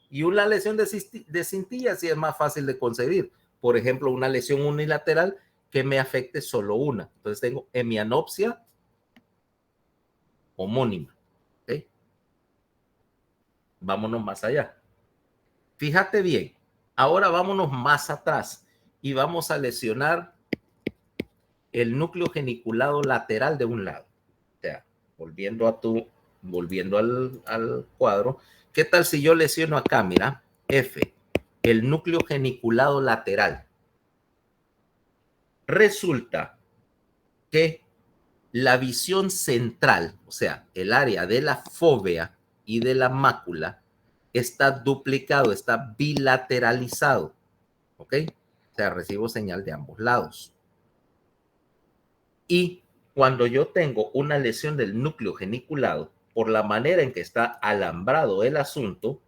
Y una lesión de cintilla sí es más fácil de concebir. Por ejemplo, una lesión unilateral que me afecte solo una. Entonces tengo hemianopsia homónima. ¿Okay? Vámonos más allá. Fíjate bien, ahora vámonos más atrás y vamos a lesionar el núcleo geniculado lateral de un lado. O sea, volviendo al cuadro, ¿qué tal si yo lesiono acá? Mira, F, el núcleo geniculado lateral. Resulta que la visión central, o sea, el área de la fóvea y de la mácula, está duplicado, está bilateralizado, ¿ok? O sea, recibo señal de ambos lados. Y cuando yo tengo una lesión del núcleo geniculado, por la manera en que está alambrado el asunto,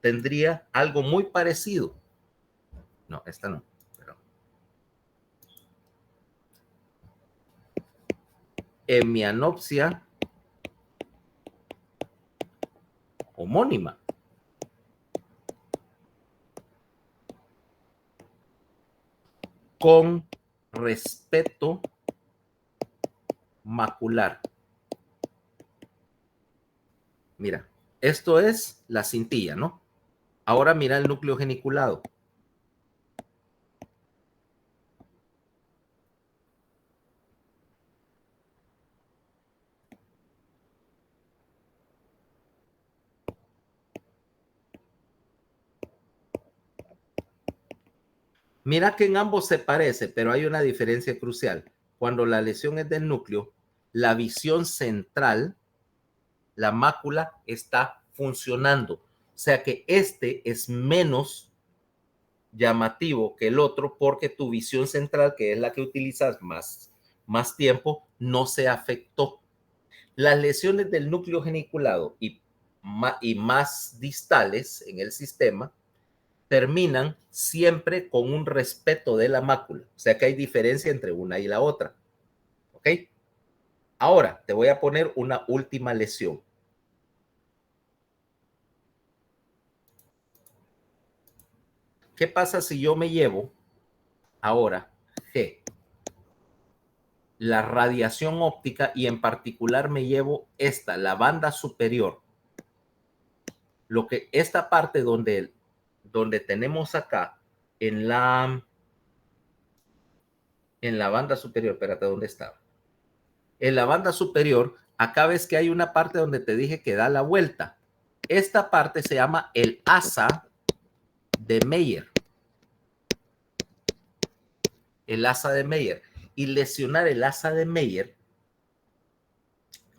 tendría algo muy parecido. No, esta no. Pero hemianopsia homónima. Con respeto macular. Mira, esto es la cintilla, ¿no? Ahora mira el núcleo geniculado. Mira que en ambos se parece, pero hay una diferencia crucial. Cuando la lesión es del núcleo, la visión central, la mácula, está funcionando. O sea que este es menos llamativo que el otro porque tu visión central, que es la que utilizas más tiempo, no se afectó. Las lesiones del núcleo geniculado y más distales en el sistema terminan siempre con un respeto de la mácula. O sea que hay diferencia entre una y la otra. ¿Ok? Ahora te voy a poner una última lesión. ¿Qué pasa si yo me llevo ahora G? La radiación óptica y en particular me llevo esta, la banda superior. Lo que esta parte donde tenemos acá en la banda superior, espérate, ¿dónde estaba? En la banda superior, acá ves que hay una parte donde te dije que da la vuelta. Esta parte se llama el asa de Meyer. El asa de Meyer. Y lesionar el asa de Meyer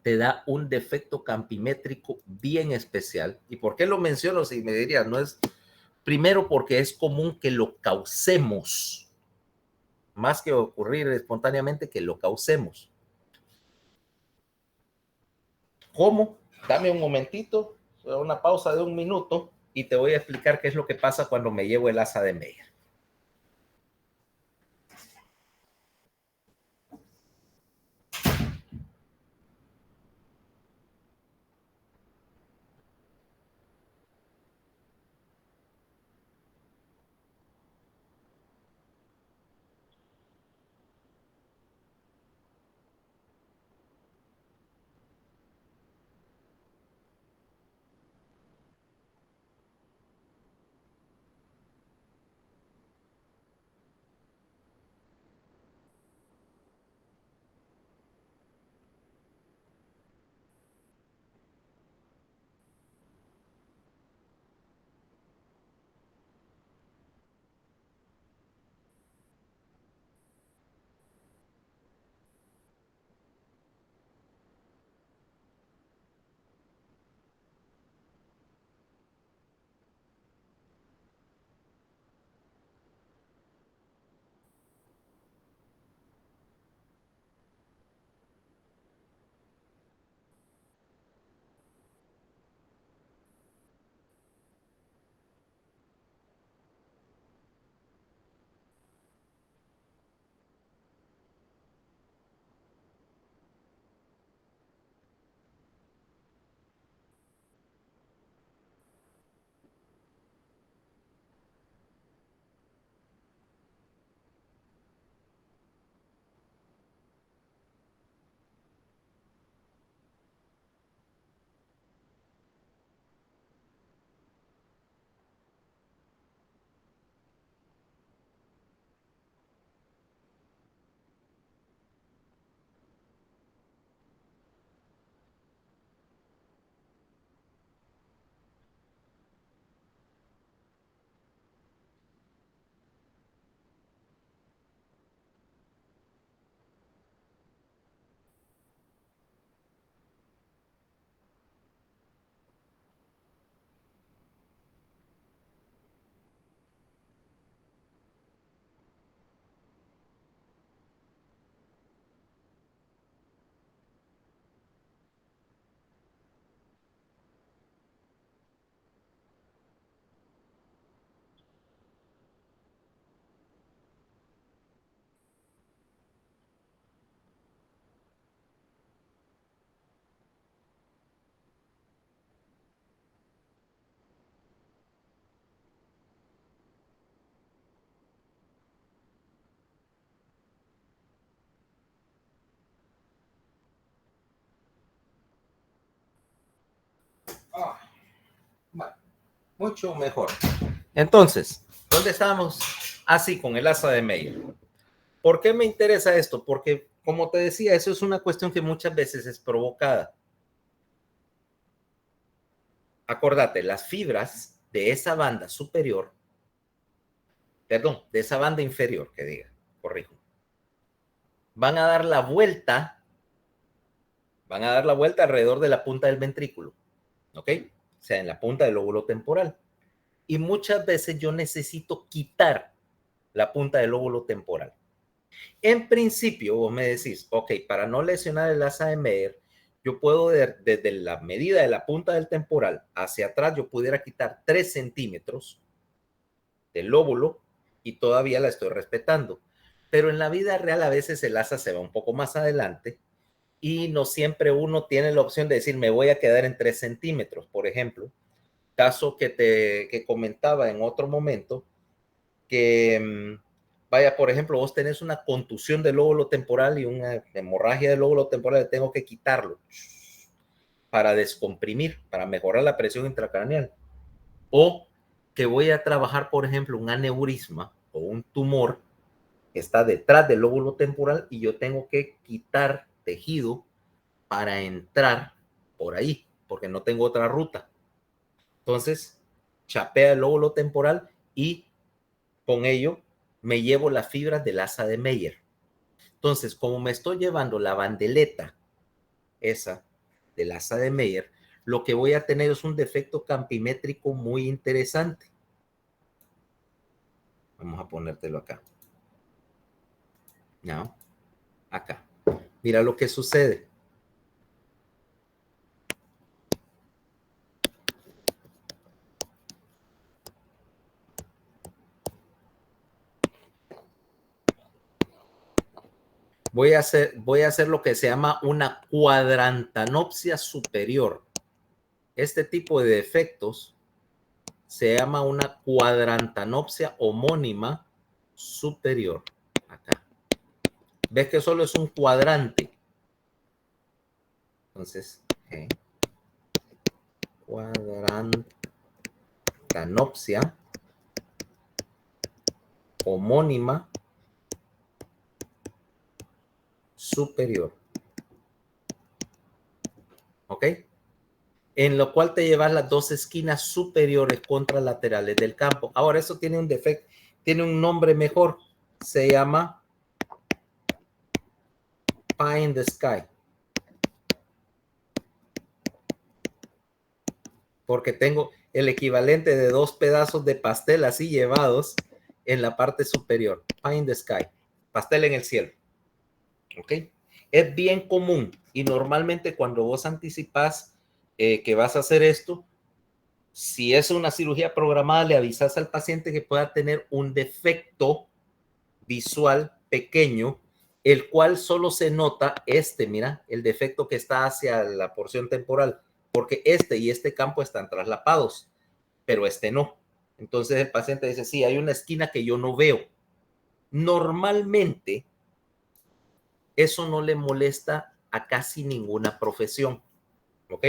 te da un defecto campimétrico bien especial. ¿Y por qué lo menciono? Si me dirías, no es primero porque es común que lo causemos, más que ocurrir espontáneamente, que lo causemos. ¿Cómo? Dame un momentito, una pausa de un minuto y te voy a explicar qué es lo que pasa cuando me llevo el asa de Meyer. Bueno, mucho mejor. Entonces, ¿dónde estábamos? Así, con el asa de Meyer. ¿Por qué me interesa esto? Porque, como te decía, eso es una cuestión que muchas veces es provocada. Acordate, las fibras de esa banda superior, perdón, de esa banda inferior, que diga, corrijo, van a dar la vuelta, alrededor de la punta del ventrículo, ¿ok? O sea, en la punta del lóbulo temporal. Y muchas veces yo necesito quitar la punta del lóbulo temporal. En principio, vos me decís, ok, para no lesionar el asa de Meyer, yo puedo, desde la medida de la punta del temporal hacia atrás, yo pudiera quitar 3 centímetros del lóbulo y todavía la estoy respetando. Pero en la vida real a veces el asa se va un poco más adelante y no siempre uno tiene la opción de decir, me voy a quedar en 3 centímetros, por ejemplo. Caso que comentaba en otro momento, que vaya, por ejemplo, vos tenés una contusión del lóbulo temporal y una hemorragia del lóbulo temporal, tengo que quitarlo para descomprimir, para mejorar la presión intracraneal. O que voy a trabajar, por ejemplo, un aneurisma o un tumor que está detrás del lóbulo temporal y yo tengo que quitar tejido para entrar por ahí, porque no tengo otra ruta. Entonces, chapea el lóbulo temporal y con ello me llevo las fibras del asa de Meyer. Entonces, como me estoy llevando la bandeleta esa del asa de Meyer, lo que voy a tener es un defecto campimétrico muy interesante. Vamos a ponértelo acá. No, acá. Mira lo que sucede. Voy a hacer lo que se llama una cuadrantanopsia superior. Este tipo de defectos se llama una cuadrantanopsia homónima superior. Acá. ¿Ves que solo es un cuadrante? Entonces, cuadrantanopsia homónima superior. ¿Ok? En lo cual te llevas las dos esquinas superiores contralaterales del campo. Ahora, eso tiene un defecto, tiene un nombre mejor. Se llama pie in the sky. Porque tengo el equivalente de 2 pedazos de pastel así llevados en la parte superior. Pie in the sky. Pastel en el cielo. ¿Ok? Es bien común y normalmente cuando vos anticipás que vas a hacer esto, si es una cirugía programada, le avisas al paciente que pueda tener un defecto visual pequeño, el cual solo se nota mira, el defecto que está hacia la porción temporal, porque y este campo están traslapados, pero no. Entonces el paciente dice, sí, hay una esquina que yo no veo. Normalmente, eso no le molesta a casi ninguna profesión, ¿ok?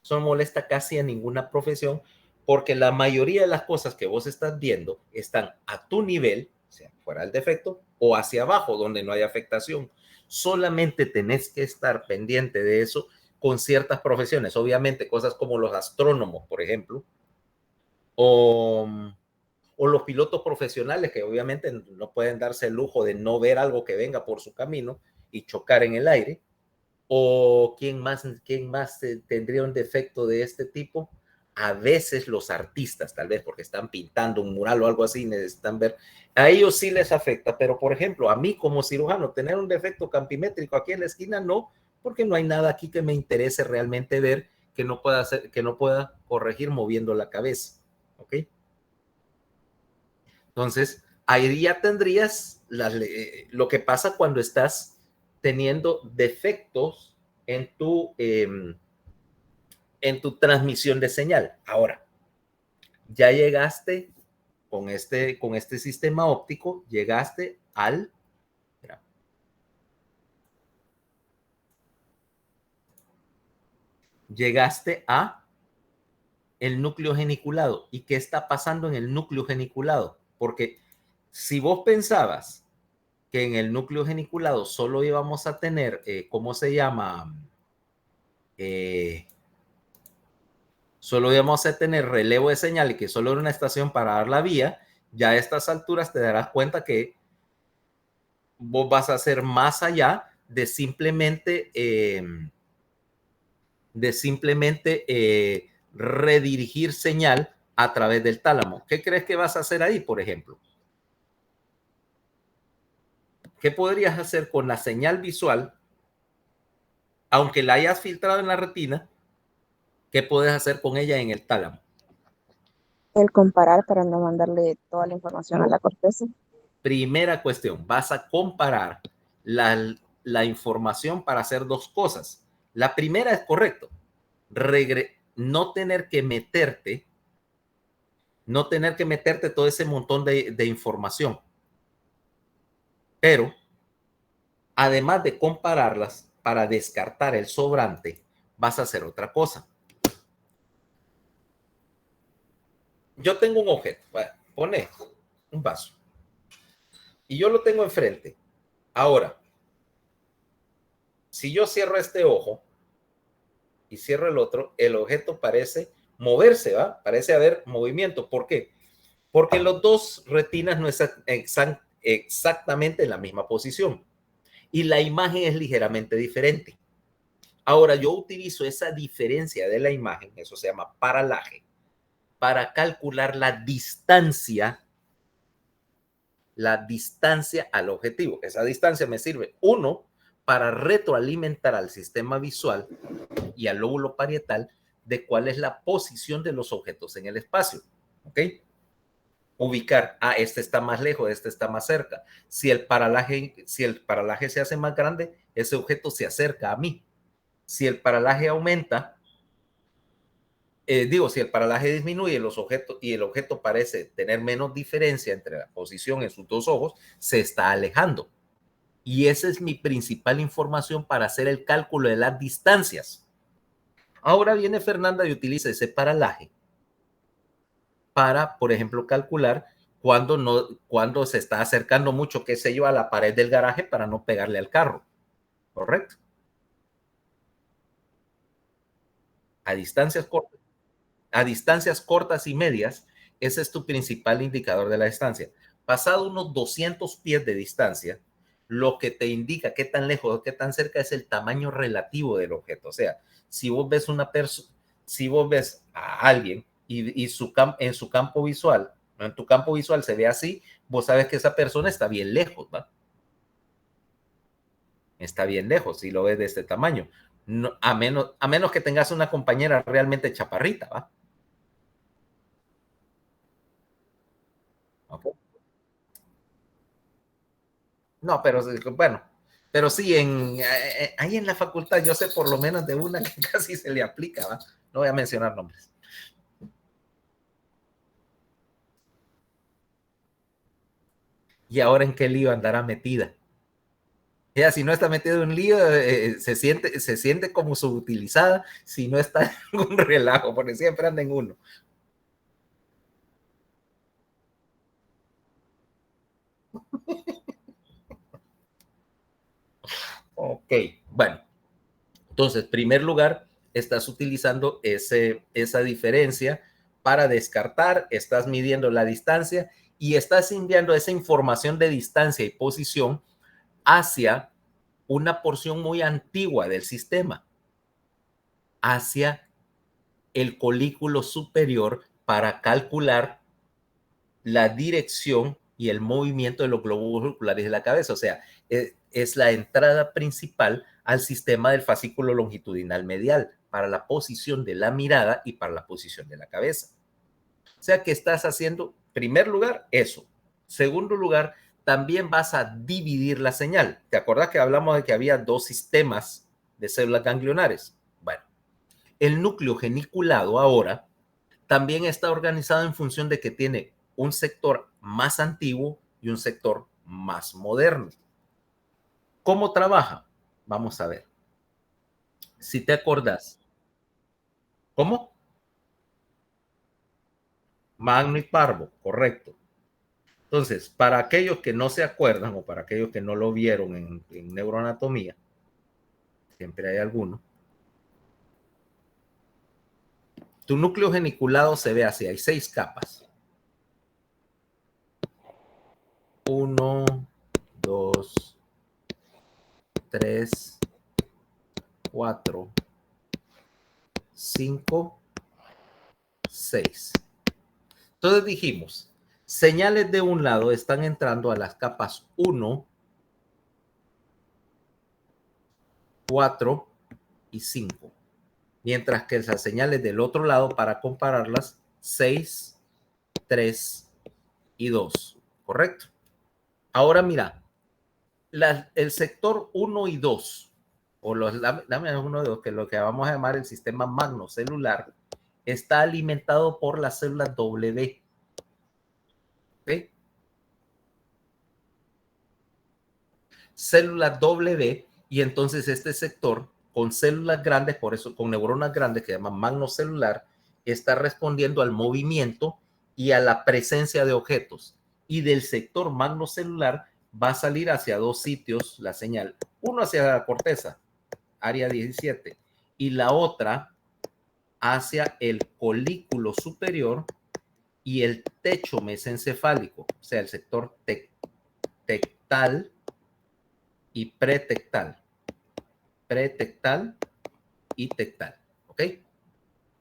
Eso no molesta casi a ninguna profesión porque la mayoría de las cosas que vos estás viendo están a tu nivel, o sea, fuera del defecto, o hacia abajo, donde no hay afectación. Solamente tenés que estar pendiente de eso con ciertas profesiones. Obviamente, cosas como los astrónomos, por ejemplo, o, o los pilotos profesionales que obviamente no pueden darse el lujo de no ver algo que venga por su camino y chocar en el aire. ¿O quién más tendría un defecto de este tipo? A veces los artistas, tal vez porque están pintando un mural o algo así, necesitan ver. A ellos sí les afecta, pero por ejemplo, a mí como cirujano, tener un defecto campimétrico aquí en la esquina, no, porque no hay nada aquí que me interese realmente ver que no pueda hacer, que no pueda corregir moviendo la cabeza. ¿Ok? Entonces, ahí ya tendrías lo que pasa cuando estás teniendo defectos en tu transmisión de señal. Ahora, ya llegaste con este sistema óptico, llegaste al... llegaste a el núcleo geniculado. ¿Y qué está pasando en el núcleo geniculado? Porque si vos pensabas que en el núcleo geniculado solo íbamos a tener, ¿cómo se llama? Solo íbamos a tener relevo de señal y que solo era una estación para dar la vía, ya a estas alturas te darás cuenta que vos vas a hacer más allá de simplemente redirigir señal a través del tálamo. ¿Qué crees que vas a hacer ahí, por ejemplo? ¿Qué podrías hacer con la señal visual, aunque la hayas filtrado en la retina? ¿Qué puedes hacer con ella en el tálamo? El comparar para no mandarle toda la información a la corteza. Primera cuestión, vas a comparar la información para hacer dos cosas. La primera es correcto, no tener que meterte, todo ese montón de información. Pero, además de compararlas, para descartar el sobrante, vas a hacer otra cosa. Yo tengo un objeto, pone un vaso, y yo lo tengo enfrente. Ahora, si yo cierro este ojo y cierro el otro, el objeto parece moverse, ¿va? Parece haber movimiento. ¿Por qué? Porque los dos retinas no están exactamente en la misma posición y la imagen es ligeramente diferente. Ahora, yo utilizo esa diferencia de la imagen, eso se llama paralaje, para calcular la distancia al objetivo. Esa distancia me sirve, uno, para retroalimentar al sistema visual y al lóbulo parietal de cuál es la posición de los objetos en el espacio. ¿Ok? Ubicar, este está más lejos, este está más cerca. Si el paralaje se hace más grande, ese objeto se acerca a mí. Si el paralaje aumenta, si el paralaje disminuye y el objeto parece tener menos diferencia entre la posición en sus dos ojos, se está alejando. Y esa es mi principal información para hacer el cálculo de las distancias. Ahora viene Fernanda y utiliza ese paralaje para, por ejemplo, calcular cuando se está acercando mucho, qué sé yo, a la pared del garaje para no pegarle al carro. ¿Correcto? A distancias cortas, y medias, ese es tu principal indicador de la distancia. Pasado unos 200 pies de distancia, lo que te indica qué tan lejos o qué tan cerca es el tamaño relativo del objeto. O sea, si vos ves a alguien y en su campo visual, en tu campo visual se ve así, vos sabes que esa persona está bien lejos, ¿va? Está bien lejos si lo ves de este tamaño. No, a menos que tengas una compañera realmente chaparrita, ¿va? Okay. No, pero bueno, pero sí, ahí en la facultad yo sé por lo menos de una que casi se le aplica, ¿va? No voy a mencionar nombres. ¿Y ahora en qué lío andará metida? Ella, si no está metida en un lío, se siente como subutilizada si no está en un relajo, porque siempre anda en uno. Ok, bueno, entonces, en primer lugar, estás utilizando esa diferencia para descartar, estás midiendo la distancia y estás enviando esa información de distancia y posición hacia una porción muy antigua del sistema, hacia el colículo superior para calcular la dirección y el movimiento de los glóbulos oculares de la cabeza. O sea, es la entrada principal al sistema del fascículo longitudinal medial para la posición de la mirada y para la posición de la cabeza. O sea que estás haciendo, en primer lugar, eso. Segundo lugar, también vas a dividir la señal. ¿Te acuerdas que hablamos de que había dos sistemas de células ganglionares? Bueno, el núcleo geniculado ahora también está organizado en función de que tiene un sector más antiguo y un sector más moderno. ¿Cómo trabaja? Vamos a ver. Si te acordás, ¿Cómo? Magno y parvo, correcto. Entonces, para aquellos que no se acuerdan o para aquellos que no lo vieron en neuroanatomía, siempre hay alguno, tu núcleo geniculado se ve así, hay 6 capas. 1, 2, 3, 4, 5, 6. Entonces dijimos, señales de un lado están entrando a las capas 1, 4 y 5. Mientras que las señales del otro lado, para compararlas, 6, 3 y 2. ¿Correcto? Ahora mira, el sector 1 y 2, o dame uno de los que lo que vamos a llamar el sistema magnocelular, está alimentado por las células W. ¿Okay? Células W, y entonces este sector con células grandes, por eso con neuronas grandes que llaman magnocelular, está respondiendo al movimiento y a la presencia de objetos. Y del sector magnocelular va a salir hacia 2 sitios la señal. Uno hacia la corteza, área 17, y la otra hacia el colículo superior y el techo mesencefálico, o sea, el sector tectal y pretectal. Pretectal y tectal. ¿Ok?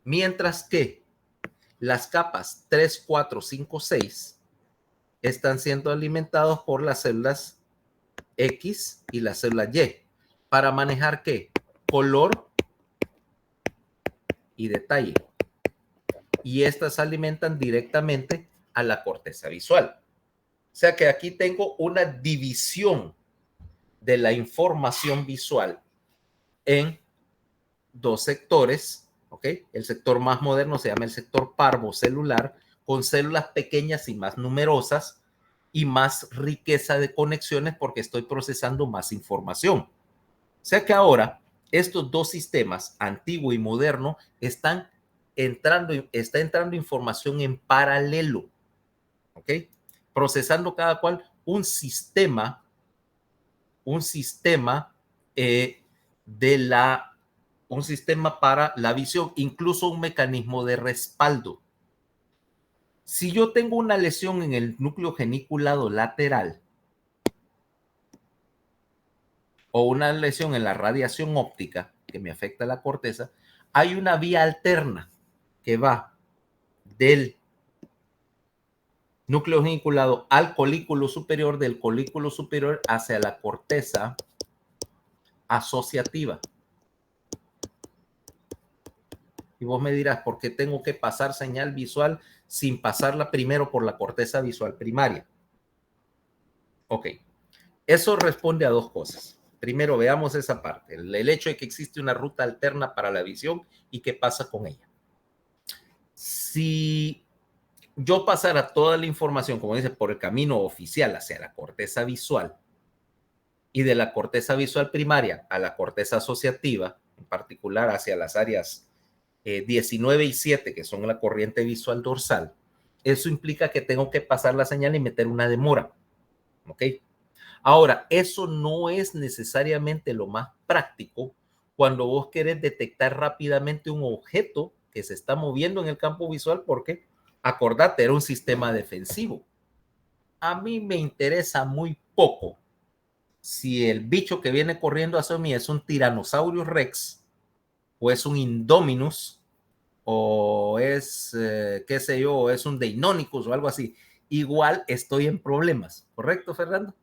Mientras que las capas 3, 4, 5, 6 están siendo alimentados por las células X y las células Y. ¿Para manejar qué? Color y detalle. Y estas alimentan directamente a la corteza visual. O sea que aquí tengo una división de la información visual en 2 sectores, ¿ok? El sector más moderno se llama el sector parvocelular, con células pequeñas y más numerosas y más riqueza de conexiones porque estoy procesando más información. O sea que ahora estos 2 sistemas, antiguo y moderno, está entrando información en paralelo, ¿ok? Procesando cada cual un sistema eh, de la un sistema para la visión, incluso un mecanismo de respaldo. Si yo tengo una lesión en el núcleo geniculado lateral o una lesión en la radiación óptica que me afecta la corteza, hay una vía alterna que va del núcleo geniculado al colículo superior, del colículo superior hacia la corteza asociativa. Y vos me dirás, ¿por qué tengo que pasar señal visual sin pasarla primero por la corteza visual primaria? Ok, eso responde a 2 cosas. Primero, veamos esa parte, el hecho de que existe una ruta alterna para la visión y qué pasa con ella. Si yo pasara toda la información, como dice, por el camino oficial hacia la corteza visual y de la corteza visual primaria a la corteza asociativa, en particular hacia las áreas 19 y 7, que son la corriente visual dorsal, eso implica que tengo que pasar la señal y meter una demora. ¿Ok? Ahora, eso no es necesariamente lo más práctico cuando vos querés detectar rápidamente un objeto que se está moviendo en el campo visual porque, acordate, era un sistema defensivo. A mí me interesa muy poco si el bicho que viene corriendo hacia mí es un Tyrannosaurus Rex o es un Indominus o es, qué sé yo, o es un Deinonychus o algo así. Igual estoy en problemas, ¿correcto, Fernando?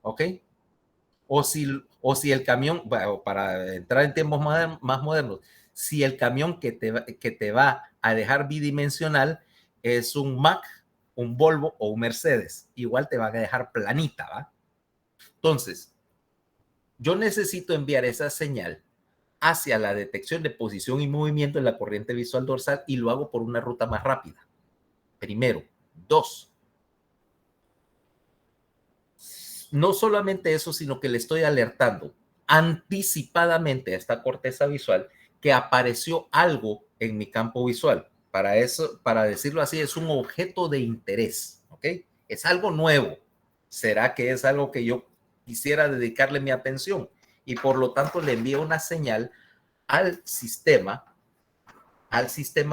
¿Ok? O si el camión, bueno, para entrar en tiempos más modernos, si el camión que te va a dejar bidimensional es un Mac, un Volvo o un Mercedes, igual te va a dejar planita, ¿va? Entonces, yo necesito enviar esa señal hacia la detección de posición y movimiento en la corriente visual dorsal y lo hago por una ruta más rápida. Primero. 2, no solamente eso, sino que le estoy alertando anticipadamente a esta corteza visual que apareció algo en mi campo visual. Para eso, para decirlo así, es un objeto de interés, ¿ok? Es algo nuevo. ¿Será que es algo que yo quisiera dedicarle mi atención? Y por lo tanto le envío una señal al sistema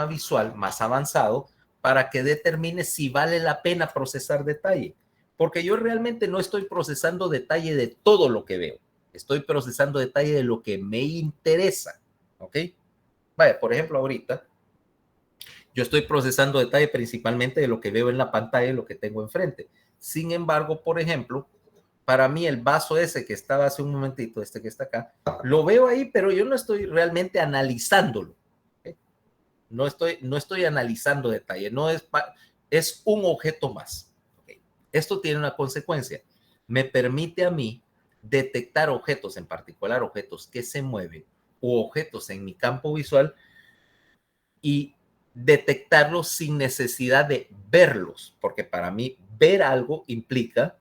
visual más avanzado para que determine si vale la pena procesar detalle. Porque yo realmente no estoy procesando detalle de todo lo que veo. Estoy procesando detalle de lo que me interesa. ¿Ok? Vaya, por ejemplo, ahorita yo estoy procesando detalle principalmente de lo que veo en la pantalla y lo que tengo enfrente. Sin embargo, por ejemplo, para mí el vaso ese que estaba hace un momentito, este que está acá, lo veo ahí, pero yo no estoy realmente analizándolo. ¿Okay? No estoy analizando detalle, no es, es un objeto más. ¿Okay? Esto tiene una consecuencia. Me permite a mí detectar objetos, en particular objetos que se mueven u objetos en mi campo visual y detectarlos sin necesidad de verlos, porque para mí ver algo implica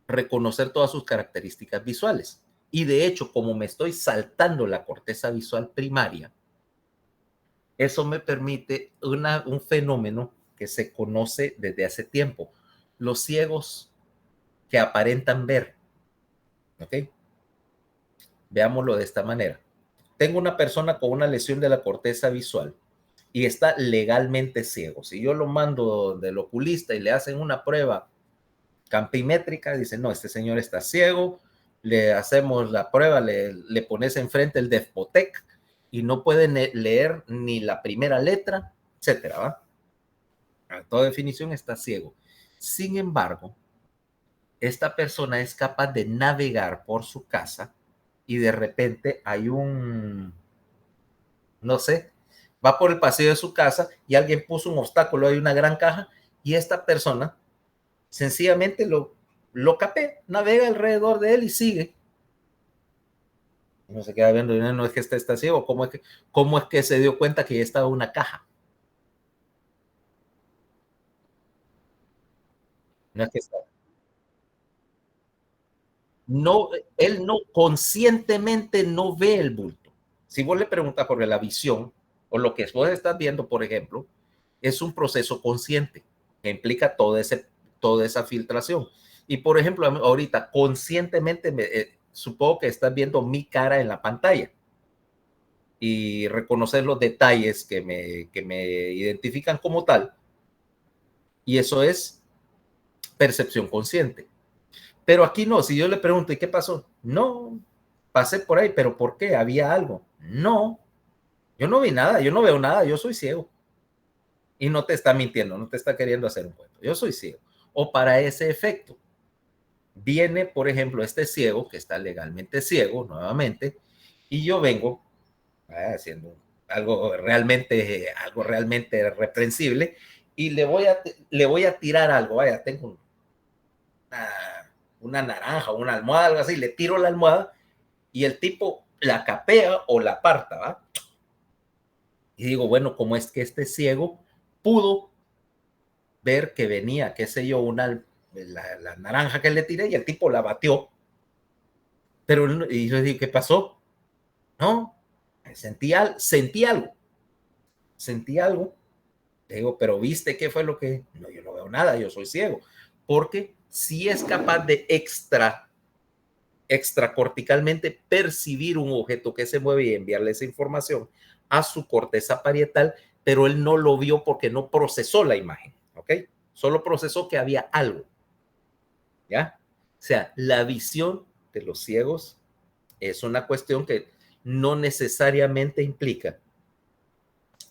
reconocer todas sus características visuales. Y de hecho, como me estoy saltando la corteza visual primaria, eso me permite un fenómeno que se conoce desde hace tiempo. Los ciegos que aparentan ver. ¿Ok? Veámoslo de esta manera. Tengo una persona con una lesión de la corteza visual y está legalmente ciego. Si yo lo mando del oculista y le hacen una prueba campimétrica, dicen, no, este señor está ciego, le hacemos la prueba, le pones enfrente el Defpotec y no puede leer ni la primera letra, etcétera, ¿va? A toda definición está ciego. Sin embargo, esta persona es capaz de navegar por su casa y de repente hay no sé, va por el pasillo de su casa y alguien puso un obstáculo, hay una gran caja y esta persona sencillamente lo capé, navega alrededor de él y sigue. No se queda viendo, no es que está ciego, ¿cómo es que se dio cuenta que ya estaba una caja? No es que está, no, él no conscientemente no ve el bulto. Si vos le preguntas por la visión o lo que vos estás viendo, por ejemplo, es un proceso consciente que implica toda esa filtración. Y por ejemplo, ahorita conscientemente supongo que estás viendo mi cara en la pantalla y reconocer los detalles que me identifican como tal. Y eso es percepción consciente. Pero aquí no, si yo le pregunto, ¿y qué pasó? No, pasé por ahí, pero ¿por qué? ¿Había algo? No, yo no vi nada, yo no veo nada, yo soy ciego. Y no te está mintiendo, no te está queriendo hacer un cuento. Yo soy ciego. O para ese efecto, viene, por ejemplo, este ciego, que está legalmente ciego, nuevamente, y yo vengo haciendo algo realmente reprensible, y le voy a tirar algo, vaya, tengo una naranja, una almohada, algo así, le tiro la almohada, y el tipo la capea o la aparta, ¿va? Y digo, bueno, ¿cómo es que este ciego pudo ver que venía, qué sé yo, la naranja que le tiré y el tipo la batió? Pero, y yo dije, ¿qué pasó? No, sentí algo. Le digo, pero ¿viste qué fue lo que? No, yo no veo nada, yo soy ciego. Porque si es capaz de extracorticalmente percibir un objeto que se mueve y enviarle esa información a su corteza parietal, pero él no lo vio porque no procesó la imagen, ¿ok? Solo procesó que había algo, ¿ya? O sea, la visión de los ciegos es una cuestión que no necesariamente implica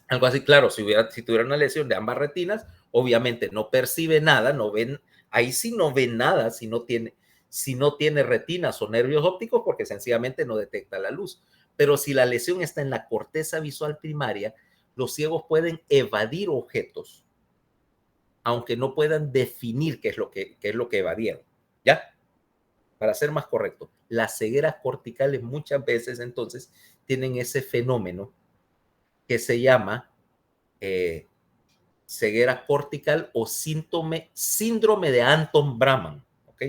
algo así. Claro, si tuviera una lesión de ambas retinas, obviamente no percibe nada, no ven, ahí sí no ve nada si no tiene retinas o nervios ópticos, porque sencillamente no detecta la luz. Pero si la lesión está en la corteza visual primaria, los ciegos pueden evadir objetos, aunque no puedan definir qué es lo que evadieron. ¿Ya? Para ser más correcto, las cegueras corticales muchas veces entonces tienen ese fenómeno que se llama ceguera cortical o síndrome de Anton Brahman, ¿ok?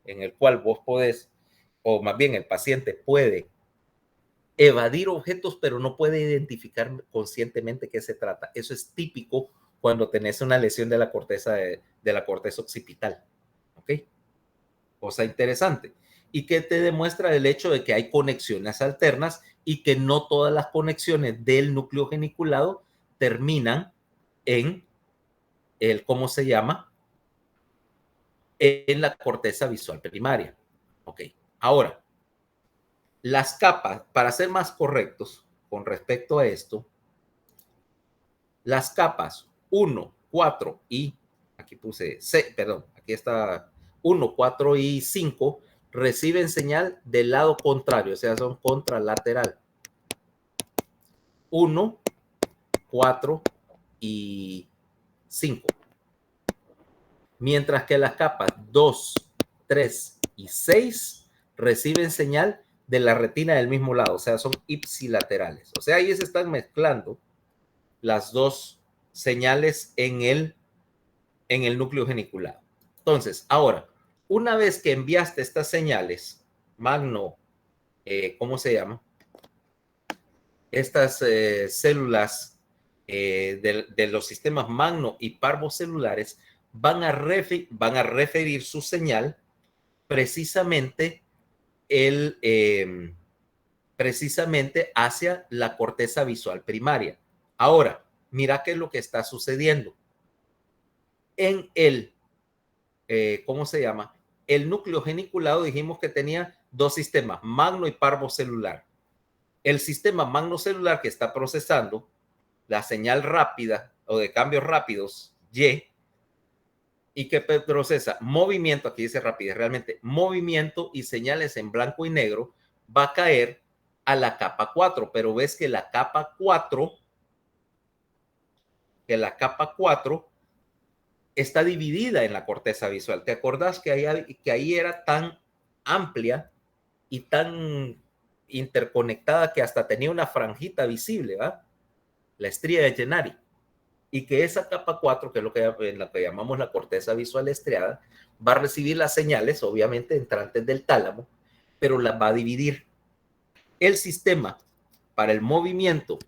En el cual vos podés, o más bien el paciente puede evadir objetos, pero no puede identificar conscientemente qué se trata. Eso es típico cuando tenés una lesión de la corteza, de la corteza occipital. ¿Ok? Cosa interesante. Y que te demuestra el hecho de que hay conexiones alternas y que no todas las conexiones del núcleo geniculado terminan en el, ¿cómo se llama? En la corteza visual primaria. Ok. Ahora, las capas, para ser más correctos con respecto a esto, las capas 1, 4 y, aquí puse C, perdón, aquí está 1, 4 y 5, reciben señal del lado contrario, o sea, son contralateral. 1, 4 y 5. Mientras que las capas 2, 3 y 6 reciben señal de la retina del mismo lado, o sea, son ipsilaterales. O sea, ahí se están mezclando las dos señales en el núcleo geniculado. Entonces, ahora, una vez que enviaste estas señales, magno, ¿cómo se llama? Estas células de los sistemas magno y parvocelulares van a referir su señal precisamente, precisamente hacia la corteza visual primaria. Ahora, mira qué es lo que está sucediendo. En el, ¿cómo se llama? El núcleo geniculado dijimos que tenía dos sistemas, magno y parvocelular. El sistema magnocelular que está procesando la señal rápida o de cambios rápidos, y que procesa movimiento, aquí dice rapidez, realmente movimiento y señales en blanco y negro, va a caer a la capa 4, pero ves que la capa 4, está dividida en la corteza visual. ¿Te acordás que ahí era tan amplia y tan interconectada que hasta tenía una franjita visible, ¿va? La estría de Gennari? Y que esa capa 4, que es en lo que llamamos la corteza visual estriada, va a recibir las señales, obviamente, entrantes del tálamo, pero las va a dividir. El sistema para el movimiento, o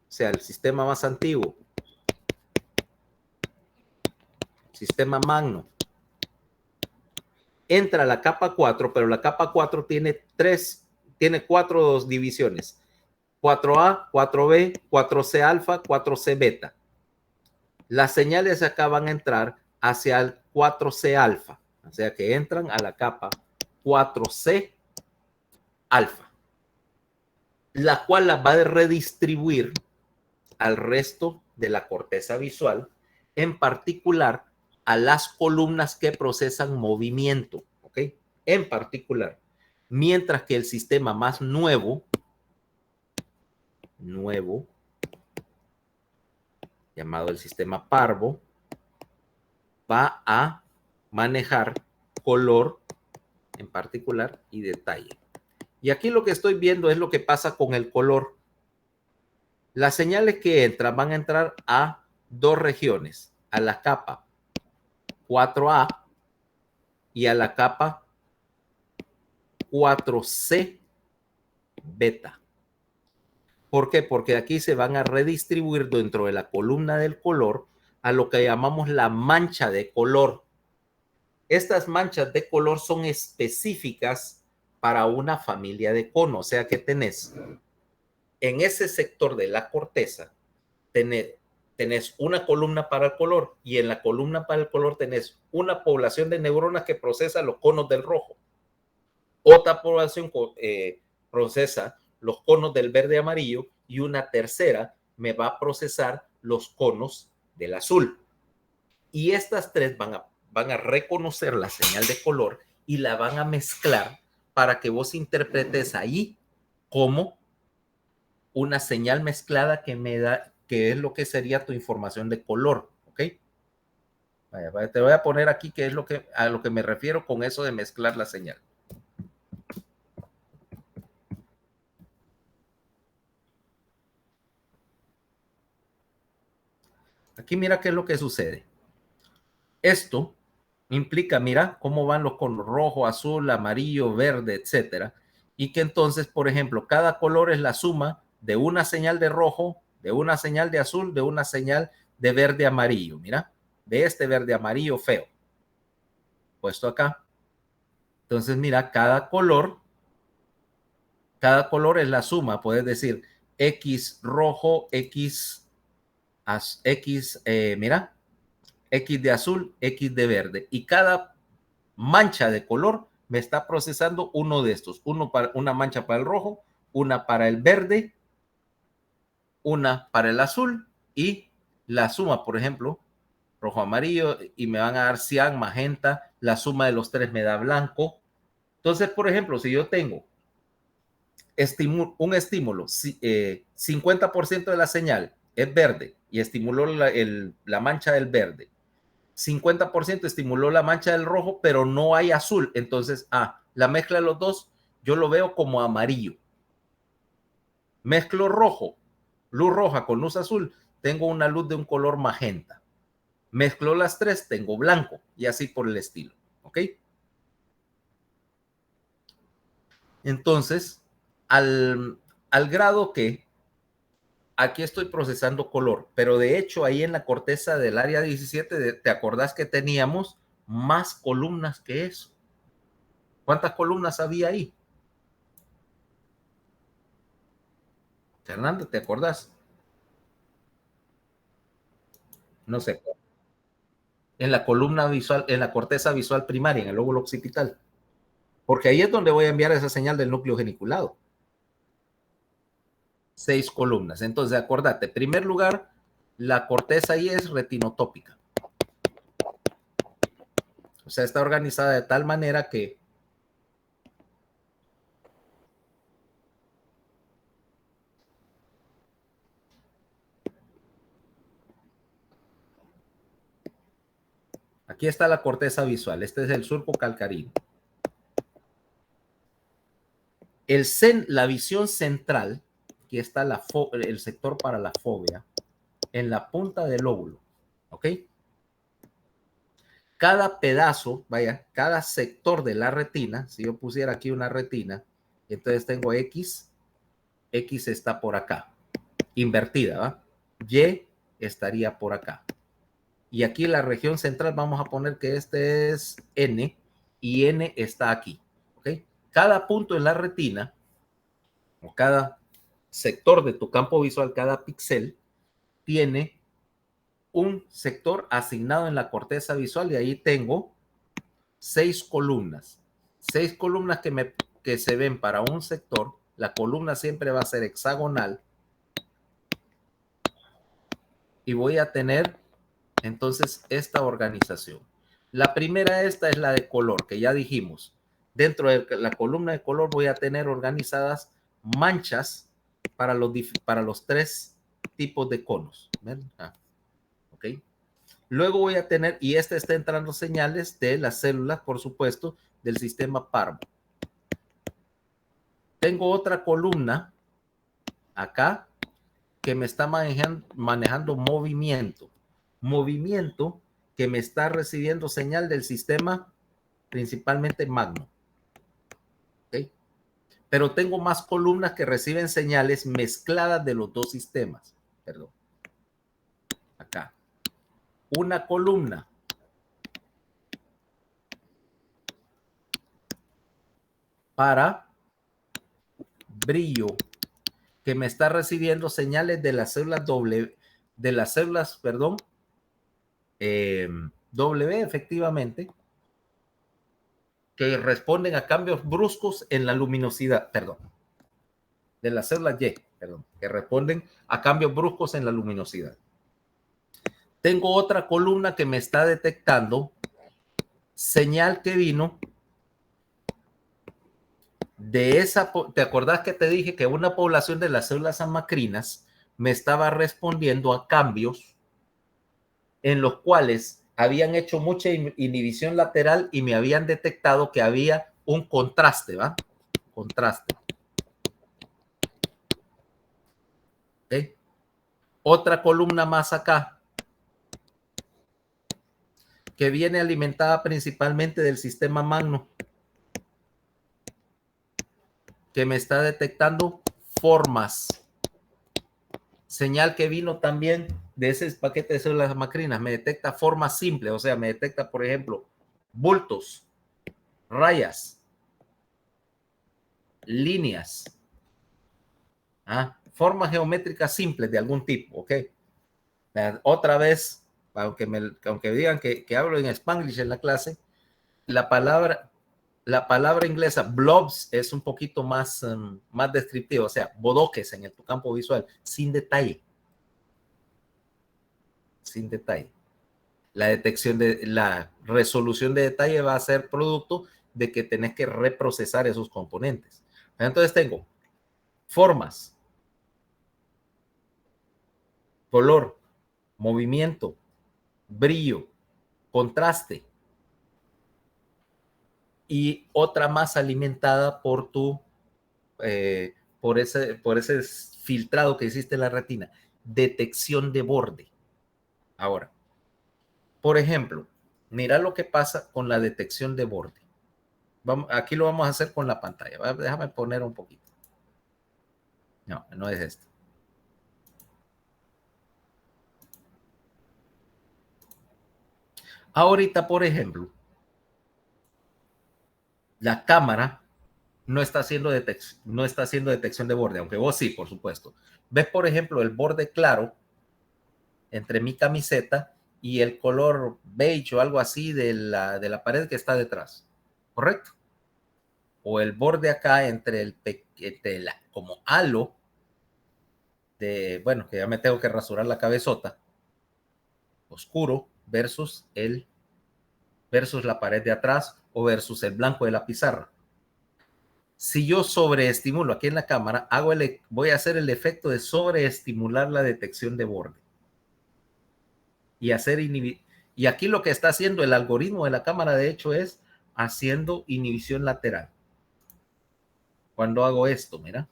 sea, el sistema más antiguo, sistema magno, entra a la capa 4, pero la capa 4 tiene 4 divisiones: 4A, 4B, 4C alfa, 4C beta. Las señales acá van a entrar hacia el 4C alfa, o sea que entran a la capa 4C alfa, la cual las va a redistribuir al resto de la corteza visual, en particular a las columnas que procesan movimiento, ¿ok? En particular, mientras que el sistema más nuevo, llamado el sistema parvo, va a manejar color en particular y detalle. Y aquí lo que estoy viendo es lo que pasa con el color. Las señales que entran van a entrar a dos regiones, a la capa 4A y a la capa 4C beta. ¿Por qué? Porque aquí se van a redistribuir dentro de la columna del color a lo que llamamos la mancha de color. Estas manchas de color son específicas para una familia de conos, o sea que tenés en ese sector de la corteza, tenés una columna para el color, y en la columna para el color tenés una población de neuronas que procesa los conos del rojo. Otra población procesa los conos del verde y amarillo, y una tercera me va a procesar los conos del azul. Y estas tres van a reconocer la señal de color y la van a mezclar para que vos interpretes ahí como una señal mezclada que me da, que es lo que sería tu información de color, ¿ok? Vaya, te voy a poner aquí qué es a lo que me refiero con eso de mezclar la señal. Aquí mira qué es lo que sucede. Esto implica, mira cómo van los colores rojo, azul, amarillo, verde, etcétera. y que entonces, por ejemplo, cada color es la suma de una señal de rojo, de una señal de azul, de una señal de verde amarillo. Mira, de este verde amarillo feo puesto acá. Entonces, mira, cada color es la suma. Puedes decir X rojo, X, mira, X de azul, X de verde. Y cada mancha de color me está procesando uno de estos. Una mancha para el rojo, una para el verde, una para el azul y la suma, por ejemplo, rojo, amarillo, y me van a dar cian, magenta, la suma de los tres me da blanco. Entonces, por ejemplo, si yo tengo un estímulo, 50% de la señal es verde y estimuló la mancha del verde, 50% estimuló la mancha del rojo, pero no hay azul, entonces, la mezcla de los dos, yo lo veo como amarillo. Mezclo rojo, luz roja con luz azul, tengo una luz de un color magenta. Mezclo las tres, tengo blanco, y así por el estilo, ¿ok? Entonces, al grado que aquí estoy procesando color, pero de hecho ahí en la corteza del área 17, ¿te acordás que teníamos más columnas que eso? ¿Cuántas columnas había ahí? Fernando, ¿te acordás? No sé. En la columna visual, en la corteza visual primaria, en el lóbulo occipital. Porque ahí es donde voy a enviar esa señal del núcleo geniculado. 6 columnas. Entonces, acordate, en primer lugar, la corteza ahí es retinotópica. O sea, está organizada de tal manera que aquí está la corteza visual. Este es el surco calcarino. La visión central, aquí está el sector para la fóvea, en la punta del lóbulo. ¿Ok? Cada pedazo, vaya, cada sector de la retina, si yo pusiera aquí una retina, entonces tengo X, X está por acá, invertida, ¿va? Y estaría por acá. Y aquí la región central vamos a poner que este es N y N está aquí, ¿ok? Cada punto en la retina, o cada sector de tu campo visual, cada píxel, tiene un sector asignado en la corteza visual y ahí tengo 6 columnas. 6 columnas que se ven para un sector. La columna siempre va a ser hexagonal y voy a tener entonces esta organización. La primera esta es la de color, que ya dijimos. Dentro de la columna de color voy a tener organizadas manchas para los 3 tipos de conos. ¿Ok? Luego voy a tener, y este está entrando señales de las células, por supuesto, del sistema Parvo. Tengo otra columna acá que me está manejando movimiento. Movimiento que me está recibiendo señal del sistema principalmente magno. ¿Okay? Pero tengo más columnas que reciben señales mezcladas de los dos sistemas. Perdón. Acá. Una columna para brillo que me está recibiendo señales de las células W, efectivamente, que responden a cambios bruscos en la luminosidad, de las células Y, que responden a cambios bruscos en la luminosidad. Tengo otra columna que me está detectando señal que vino de esa. ¿Te acordás que te dije que una población de las células amacrinas me estaba respondiendo a cambios en los cuales habían hecho mucha inhibición lateral y me habían detectado que había un contraste, ¿va? Contraste. ¿Okay? Otra columna más acá, que viene alimentada principalmente del sistema magno. que me está detectando formas. Señal que vino también de ese paquete de células macrinas, me detecta formas simples, o sea, me detecta, por ejemplo, bultos, rayas, líneas, formas geométricas simples de algún tipo, ¿ok? Otra vez, aunque digan que hablo en Spanglish en la clase, la palabra inglesa blobs es un poquito más descriptiva, o sea, bodoques en tu campo visual, sin detalle. Sin detalle. La resolución de detalle va a ser producto de que tenés que reprocesar esos componentes. Entonces tengo formas, color, movimiento, brillo, contraste y otra más alimentada por por ese filtrado que hiciste en la retina, detección de borde. Ahora, por ejemplo, mira lo que pasa con la detección de borde. Aquí lo vamos a hacer con la pantalla. Déjame poner un poquito. No, no es esto. Ahorita, por ejemplo, la cámara no está haciendo detección de borde, aunque vos sí, por supuesto. Ves, por ejemplo, el borde claro entre mi camiseta y el color beige o algo así de la pared que está detrás, ¿correcto? O el borde acá entre como halo bueno, que ya me tengo que rasurar la cabezota, oscuro versus la pared de atrás o versus el blanco de la pizarra. Si yo sobreestimulo aquí en la cámara, voy a hacer el efecto de sobreestimular la detección de borde y y aquí lo que está haciendo el algoritmo de la cámara, de hecho, es haciendo inhibición lateral. Cuando hago esto, mira,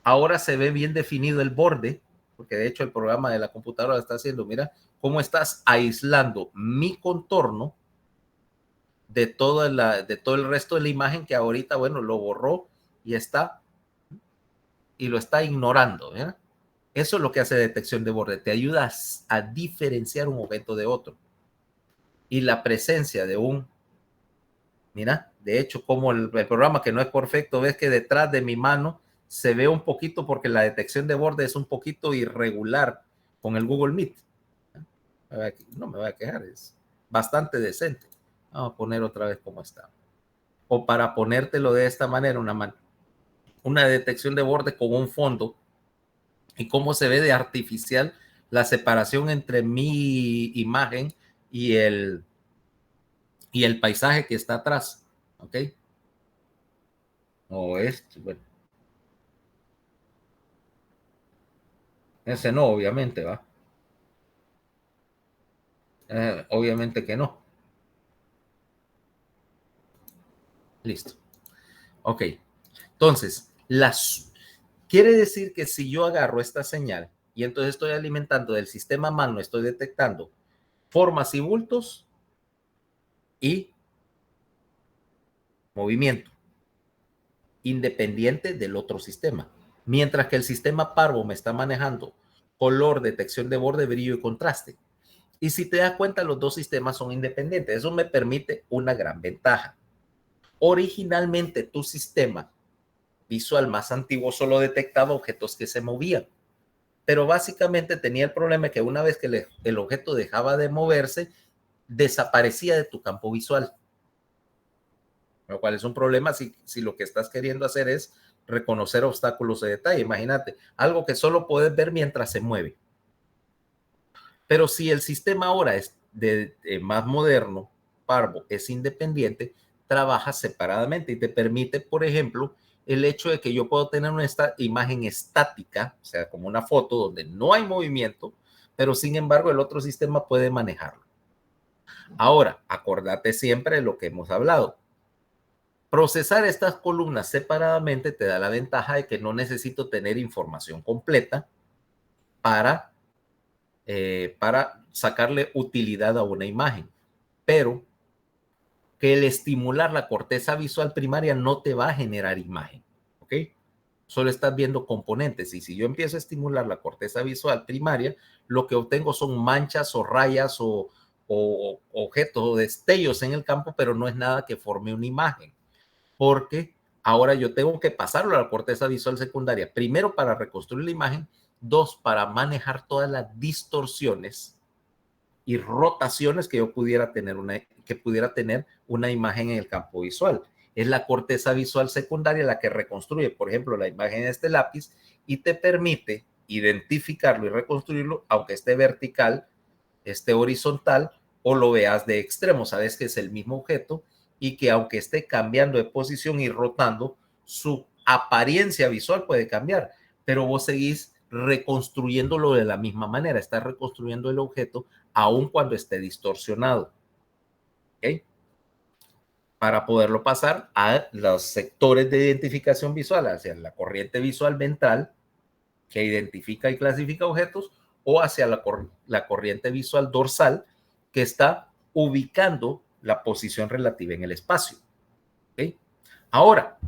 ahora se ve bien definido el borde, porque de hecho el programa de la computadora está haciendo, mira, cómo estás aislando mi contorno de todo el resto de la imagen que ahorita, bueno, lo borró y lo está ignorando, ¿verdad? Eso es lo que hace detección de borde, te ayuda a diferenciar un objeto de otro. Y la presencia mira, de hecho, como el programa que no es perfecto, ves que detrás de mi mano se ve un poquito porque la detección de borde es un poquito irregular con el Google Meet. No me voy a quejar, es bastante decente. Vamos a poner otra vez como está. O para ponértelo de esta manera, una detección de borde con un fondo y cómo se ve de artificial la separación entre mi imagen y el paisaje que está atrás. ¿Ok? O bueno. Ese no, obviamente, ¿va? Obviamente que no. Listo. Ok. Entonces, quiere decir que si yo agarro esta señal y entonces estoy alimentando del sistema magno, estoy detectando formas y bultos y movimiento, independiente del otro sistema. Mientras que el sistema parvo me está manejando color, detección de borde, brillo y contraste. Y si te das cuenta, los dos sistemas son independientes. Eso me permite una gran ventaja. Originalmente, tu sistema visual más antiguo solo detectaba objetos que se movían, pero básicamente tenía el problema que una vez que el objeto dejaba de moverse, desaparecía de tu campo visual, lo cual es un problema si lo que estás queriendo hacer es reconocer obstáculos de detalle. Imagínate, algo que solo puedes ver mientras se mueve. Pero si el sistema ahora es más moderno, Parvo, es independiente, trabaja separadamente y te permite, por ejemplo, el hecho de que yo puedo tener una imagen estática, o sea, como una foto donde no hay movimiento, pero sin embargo el otro sistema puede manejarlo. Ahora, acordate siempre de lo que hemos hablado. Procesar estas columnas separadamente te da la ventaja de que no necesito tener información completa para sacarle utilidad a una imagen, pero que el estimular la corteza visual primaria no te va a generar imagen, ¿ok? Solo estás viendo componentes. Y si yo empiezo a estimular la corteza visual primaria, lo que obtengo son manchas o rayas o objetos o destellos en el campo, pero no es nada que forme una imagen, porque ahora yo tengo que pasarlo a la corteza visual secundaria, primero para reconstruir la imagen, dos, para manejar todas las distorsiones y rotaciones que yo pudiera tener una imagen en el campo visual. Es la corteza visual secundaria la que reconstruye, por ejemplo, la imagen de este lápiz y te permite identificarlo y reconstruirlo, aunque esté vertical, esté horizontal o lo veas de extremo. Sabes que es el mismo objeto y que aunque esté cambiando de posición y rotando, su apariencia visual puede cambiar, pero vos seguís reconstruyéndolo de la misma manera. Estás reconstruyendo el objeto aun cuando esté distorsionado. ¿Ok? Para poderlo pasar a los sectores de identificación visual, hacia la corriente visual ventral, que identifica y clasifica objetos, o hacia la corriente visual dorsal, que está ubicando la posición relativa en el espacio. ¿Okay? Ahora,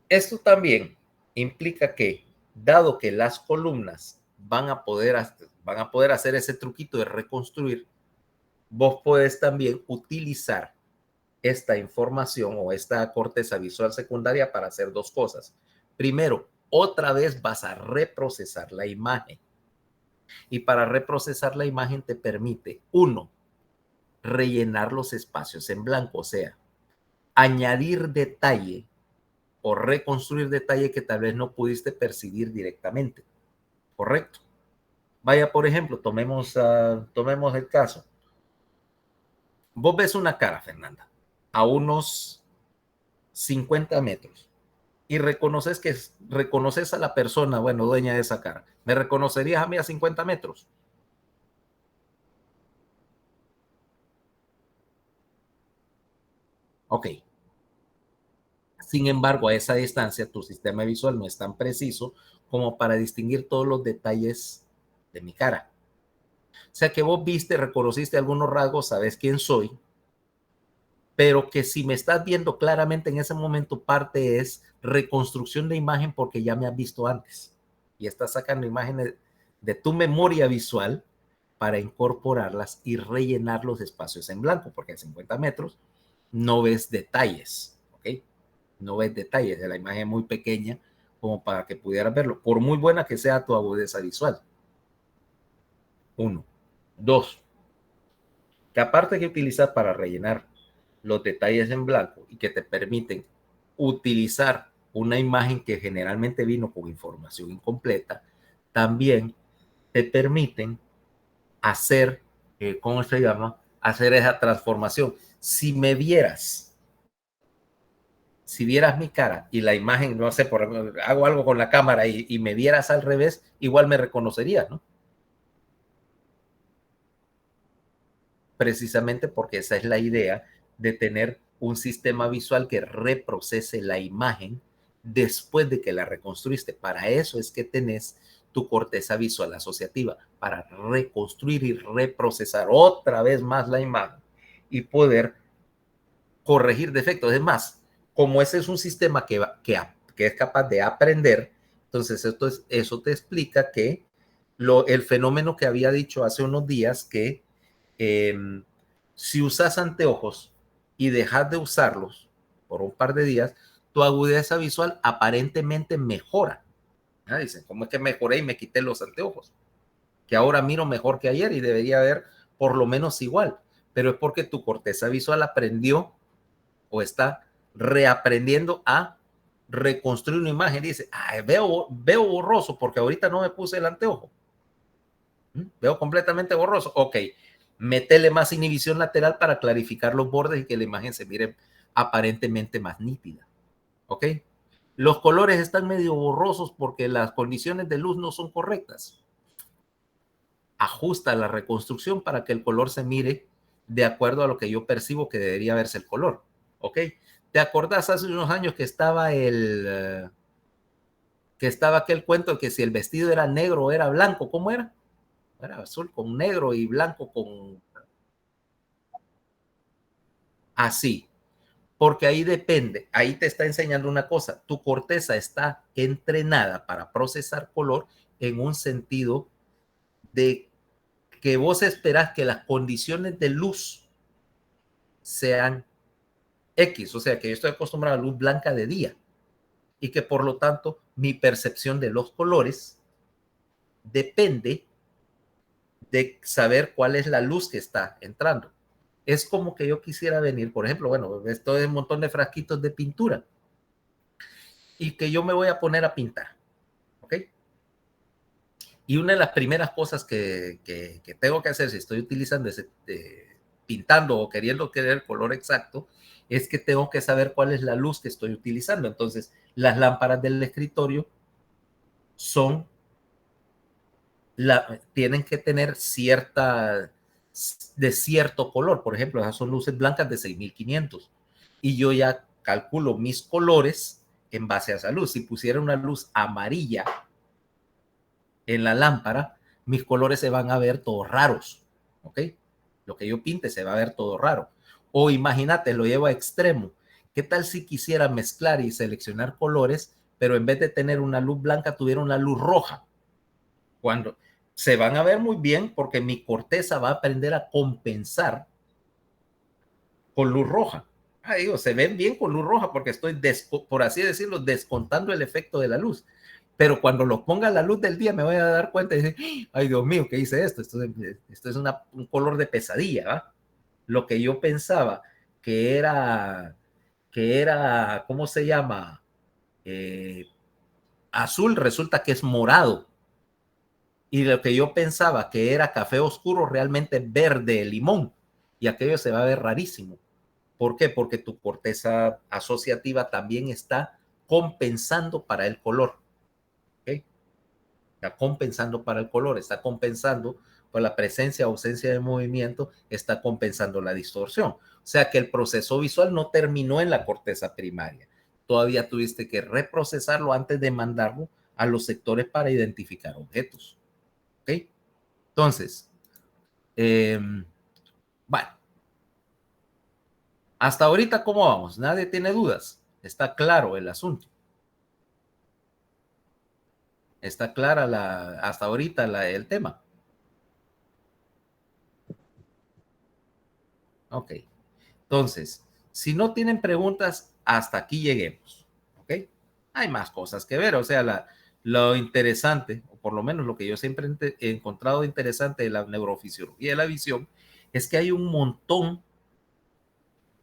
esto también implica que, dado que las columnas van a poder hacer ese truquito de reconstruir, vos podés también utilizar esta información o esta corteza visual secundaria para hacer dos cosas. Primero, otra vez vas a reprocesar la imagen. Y para reprocesar la imagen te permite, uno, rellenar los espacios en blanco, o sea, añadir detalle o reconstruir detalle que tal vez no pudiste percibir directamente. ¿Correcto? Vaya, por ejemplo, tomemos el caso. Vos ves una cara, Fernanda, a unos 50 metros y reconoces a la persona, bueno, dueña de esa cara. ¿Me reconocerías a mí a 50 metros? Ok. Sin embargo, a esa distancia, tu sistema visual no es tan preciso como para distinguir todos los detalles de mi cara. O sea que vos viste, reconociste algunos rasgos, sabes quién soy, pero que si me estás viendo claramente en ese momento, parte es reconstrucción de imagen porque ya me has visto antes y estás sacando imágenes de tu memoria visual para incorporarlas y rellenar los espacios en blanco, porque a 50 metros no ves detalles, ¿ok? No ves detalles de la imagen muy pequeña como para que pudieras verlo, por muy buena que sea tu agudeza visual. Uno. Dos, que aparte que utilizar para rellenar los detalles en blanco y que te permiten utilizar una imagen que generalmente vino con información incompleta, también te permiten hacer, ¿cómo se llama? Hacer esa transformación. Si vieras mi cara y la imagen, no sé, hago algo con la cámara y me vieras al revés, igual me reconocerías, ¿no? Precisamente porque esa es la idea de tener un sistema visual que reprocese la imagen después de que la reconstruiste. Para eso es que tenés tu corteza visual asociativa, para reconstruir y reprocesar otra vez más la imagen y poder corregir defectos. Es más, como ese es un sistema que es capaz de aprender, entonces eso te explica que el fenómeno que había dicho hace unos días, que eh, si usas anteojos y dejas de usarlos por un par de días, tu agudeza visual aparentemente mejora. Dicen, ¿cómo es que mejoré y me quité los anteojos? Que ahora miro mejor que ayer y debería ver por lo menos igual. Pero es porque tu corteza visual aprendió o está reaprendiendo a reconstruir una imagen. Dice, veo borroso porque ahorita no me puse el anteojo. Veo completamente borroso. Ok, métele más inhibición lateral para clarificar los bordes y que la imagen se mire aparentemente más nítida. Ok, los colores están medio borrosos porque las condiciones de luz no son correctas. Ajusta la reconstrucción para que el color se mire de acuerdo a lo que yo percibo que debería verse el color. ¿Ok? ¿Te acordás hace unos años que estaba aquel cuento de que si el vestido era negro o era blanco? ¿Cómo era? Era azul con negro y blanco con... Así. porque ahí depende, ahí te está enseñando una cosa, tu corteza está entrenada para procesar color en un sentido de que vos esperás que las condiciones de luz sean X, o sea que yo estoy acostumbrado a luz blanca de día y que por lo tanto mi percepción de los colores depende de saber cuál es la luz que está entrando. Es como que yo quisiera venir, por ejemplo, bueno, esto es un montón de frasquitos de pintura y que yo me voy a poner a pintar, ¿ok? Y una de las primeras cosas que tengo que hacer si estoy utilizando ese, pintando o queriendo querer el color exacto, es que tengo que saber cuál es la luz que estoy utilizando. Entonces, las lámparas del escritorio son tienen que tener de cierto color. Por ejemplo, esas son luces blancas de 6500 y yo ya calculo mis colores en base a esa luz. Si pusiera una luz amarilla en la lámpara, mis colores se van a ver todos raros, ¿ok? Lo que yo pinte se va a ver todo raro. O imagínate, lo llevo a extremo. ¿Qué tal si quisiera mezclar y seleccionar colores, pero en vez de tener una luz blanca, tuviera una luz roja? Cuando se van a ver muy bien porque mi corteza va a aprender a compensar con luz roja. Digo, se ven bien con luz roja porque estoy, por así decirlo, descontando el efecto de la luz. Pero cuando lo ponga a la luz del día me voy a dar cuenta y decir, ay Dios mío, ¿qué hice esto? Esto es un color de pesadilla, ¿va? Lo que yo pensaba que era, ¿cómo se llama? Azul, resulta que es morado. Y lo que yo pensaba que era café oscuro, realmente verde limón. Y aquello se va a ver rarísimo. ¿Por qué? Porque tu corteza asociativa también está compensando para el color. ¿Okay? Está compensando para el color, está compensando por la presencia o ausencia de movimiento, está compensando la distorsión. O sea que el proceso visual no terminó en la corteza primaria. Todavía tuviste que reprocesarlo antes de mandarlo a los sectores para identificar objetos. ¿Ok? Entonces, bueno, hasta ahorita, ¿cómo vamos? Nadie tiene dudas. Está claro el asunto. Está clara hasta ahorita el tema. Ok. Entonces, si no tienen preguntas, hasta aquí lleguemos. ¿Ok? Hay más cosas que ver. O sea, lo interesante, o por lo menos lo que yo siempre he encontrado interesante de la neurofisiología de la visión, es que hay un montón,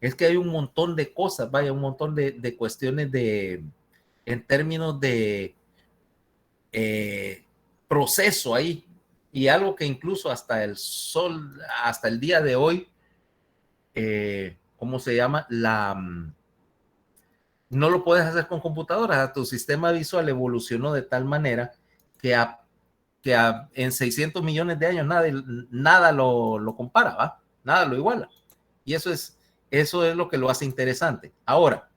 de cosas, vaya, un montón de cuestiones en términos de proceso ahí. Y algo que incluso hasta hasta el día de hoy, ¿cómo se llama? No lo puedes hacer con computadoras. Tu sistema visual evolucionó de tal manera que, en 600 millones de años nada lo compara, ¿va? Nada lo iguala. Y eso es lo que lo hace interesante. Ahora,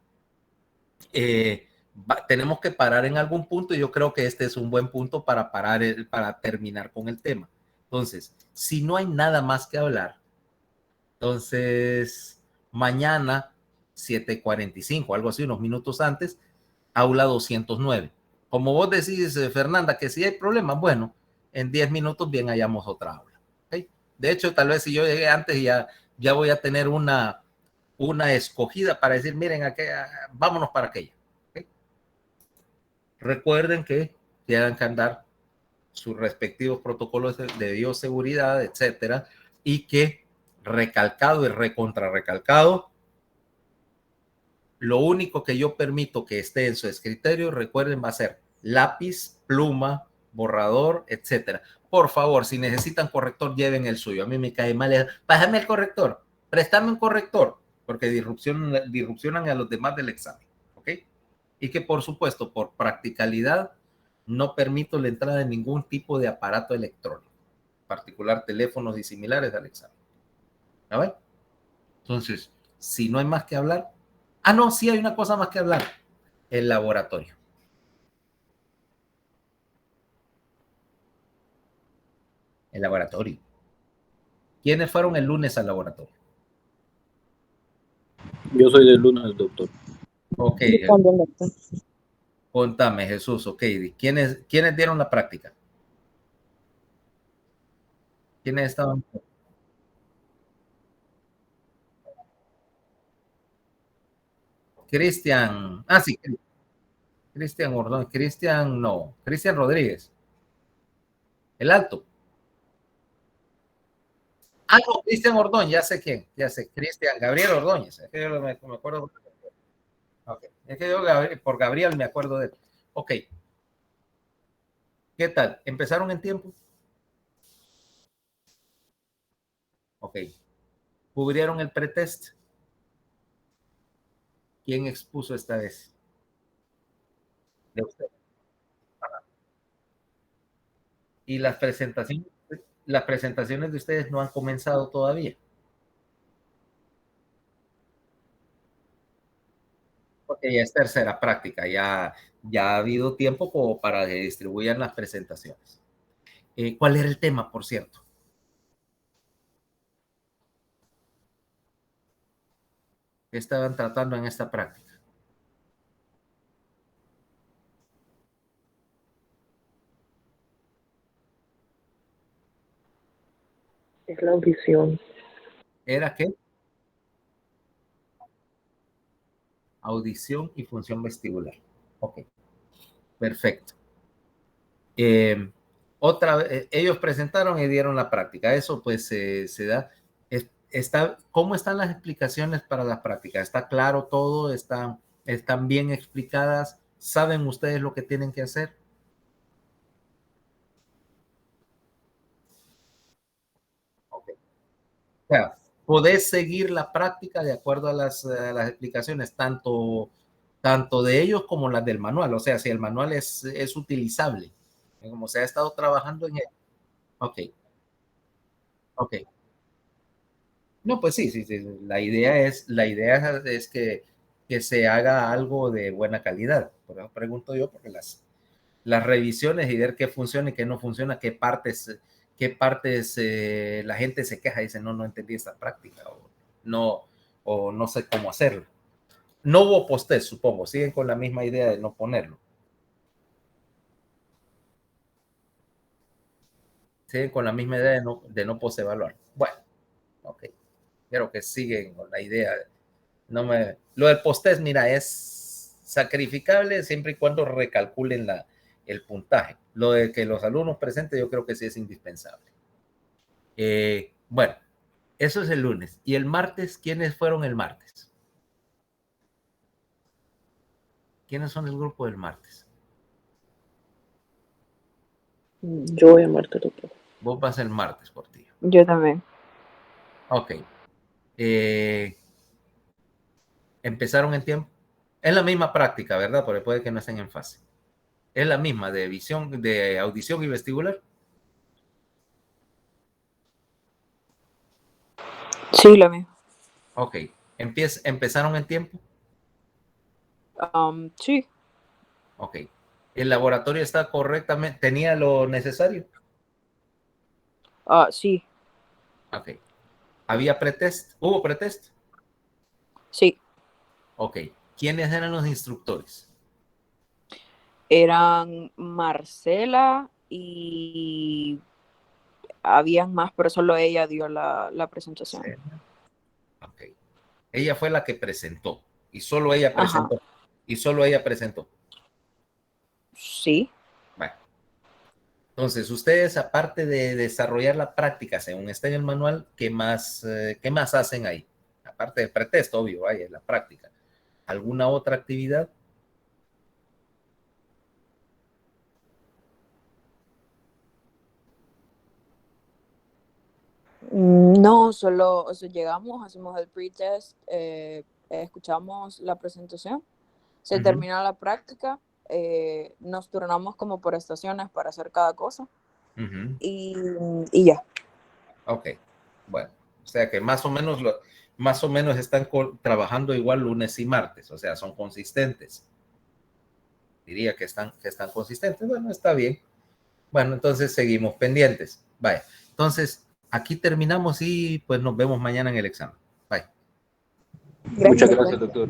tenemos que parar en algún punto y yo creo que este es un buen punto para para terminar con el tema. Entonces, si no hay nada más que hablar, entonces mañana 7:45, algo así, unos minutos antes, aula 209. Como vos decís, Fernanda, que si hay problemas, bueno, en 10 minutos bien hallamos otra aula. ¿Okay? De hecho, tal vez si yo llegué antes ya voy a tener una escogida para decir, miren, vámonos para aquella. ¿Okay? Recuerden que tienen que andar sus respectivos protocolos de bioseguridad, etcétera, y que recalcado y recontrarrecalcado, lo único que yo permito que esté en su escritorio, recuerden, va a ser lápiz, pluma, borrador, etcétera. Por favor, si necesitan corrector, lleven el suyo. A mí me cae mal, pásame el corrector, préstame un corrector, porque disrupcionan a los demás del examen. ¿Ok? Y que por supuesto, por practicalidad, no permito la entrada de ningún tipo de aparato electrónico, en particular teléfonos y similares al examen. ¿Ya ven? Entonces, si no hay más que hablar, no, sí hay una cosa más que hablar, el laboratorio. El laboratorio. ¿Quiénes fueron el lunes al laboratorio? Yo soy de lunes, doctor. Ok, Yo también, doctor. contame, Jesús. Ok, ¿quiénes dieron la práctica? ¿Quiénes estaban? Cristian. Ah, sí, Cristian Ordón. Cristian, no. Cristian Rodríguez. El alto. Ah, no, Cristian Ordón, ya sé quién. Ya sé. Cristian, Gabriel Ordóñez. Es que yo me acuerdo. Okay. Es que yo por Gabriel me acuerdo de él. Ok. ¿Qué tal? ¿Empezaron en tiempo? Ok. ¿Cubrieron el pretest? ¿Quién expuso esta vez? De usted. Y las presentaciones de ustedes no han comenzado todavía. Porque ya es tercera práctica, ya ha habido tiempo como para que distribuyan las presentaciones. ¿Cuál era el tema, por cierto? ¿Qué estaban tratando en esta práctica? Es la audición. ¿Era qué? Audición y función vestibular. Ok, perfecto. Ellos presentaron y dieron la práctica. Eso pues se da. ¿Cómo están las explicaciones para las prácticas? ¿Está claro todo? ¿Están bien explicadas? ¿Saben ustedes lo que tienen que hacer? Okay. O sea, podés seguir la práctica de acuerdo a las explicaciones, tanto de ellos como las del manual. O sea, si el manual es utilizable, como se ha estado trabajando en él. Ok, ok. No, pues sí, sí, sí. La idea es que se haga algo de buena calidad. Por eso pregunto yo, porque las revisiones y ver qué funciona y qué no funciona, qué partes la gente se queja y dice, no entendí esta práctica no, o no sé cómo hacerlo. No hubo post-test, supongo. Siguen con la misma idea de no ponerlo. Siguen con la misma idea de no post-evaluar. Bueno, ok. Creo que siguen con la idea. Lo del post-test, mira, es sacrificable siempre y cuando recalculen el puntaje. Lo de que los alumnos presenten, yo creo que sí es indispensable. Bueno, eso es el lunes. ¿Y el martes? ¿Quiénes fueron el martes? ¿Quiénes son el grupo del martes? Yo voy a Marte, doctor. Vos vas el martes por ti. Yo también. Ok. ¿Empezaron en tiempo? Es la misma práctica, ¿verdad? Porque puede que no estén en fase. Es la misma de audición y vestibular. Sí, lo mismo. Ok. ¿Empezaron en tiempo? Sí. Ok. ¿El laboratorio está correctamente? ¿Tenía lo necesario? Sí. Ok. ¿Había pretest? ¿Hubo pretest? Sí. Ok. ¿Quiénes eran los instructores? Eran Marcela y habían más, pero solo ella dio la presentación. Sí. Ok. Ella fue la que presentó y solo ella presentó. Ajá. Y solo ella presentó. Sí. Bueno. Entonces, ustedes, aparte de desarrollar la práctica, según está en el manual, ¿qué más hacen ahí? Aparte del pretexto, obvio, vaya, la práctica. ¿Alguna otra actividad? No, solo, o sea, llegamos, hacemos el pretest, escuchamos la presentación, se termina la práctica, nos turnamos como por estaciones para hacer cada cosa y, y ya. Ok, bueno, o sea que más o menos están trabajando igual lunes y martes, o sea, son consistentes. Diría que están consistentes. Bueno, está bien. Bueno, entonces seguimos pendientes. Vaya, entonces aquí terminamos y pues nos vemos mañana en el examen. Bye. Muchas Gracias. gracias, doctor.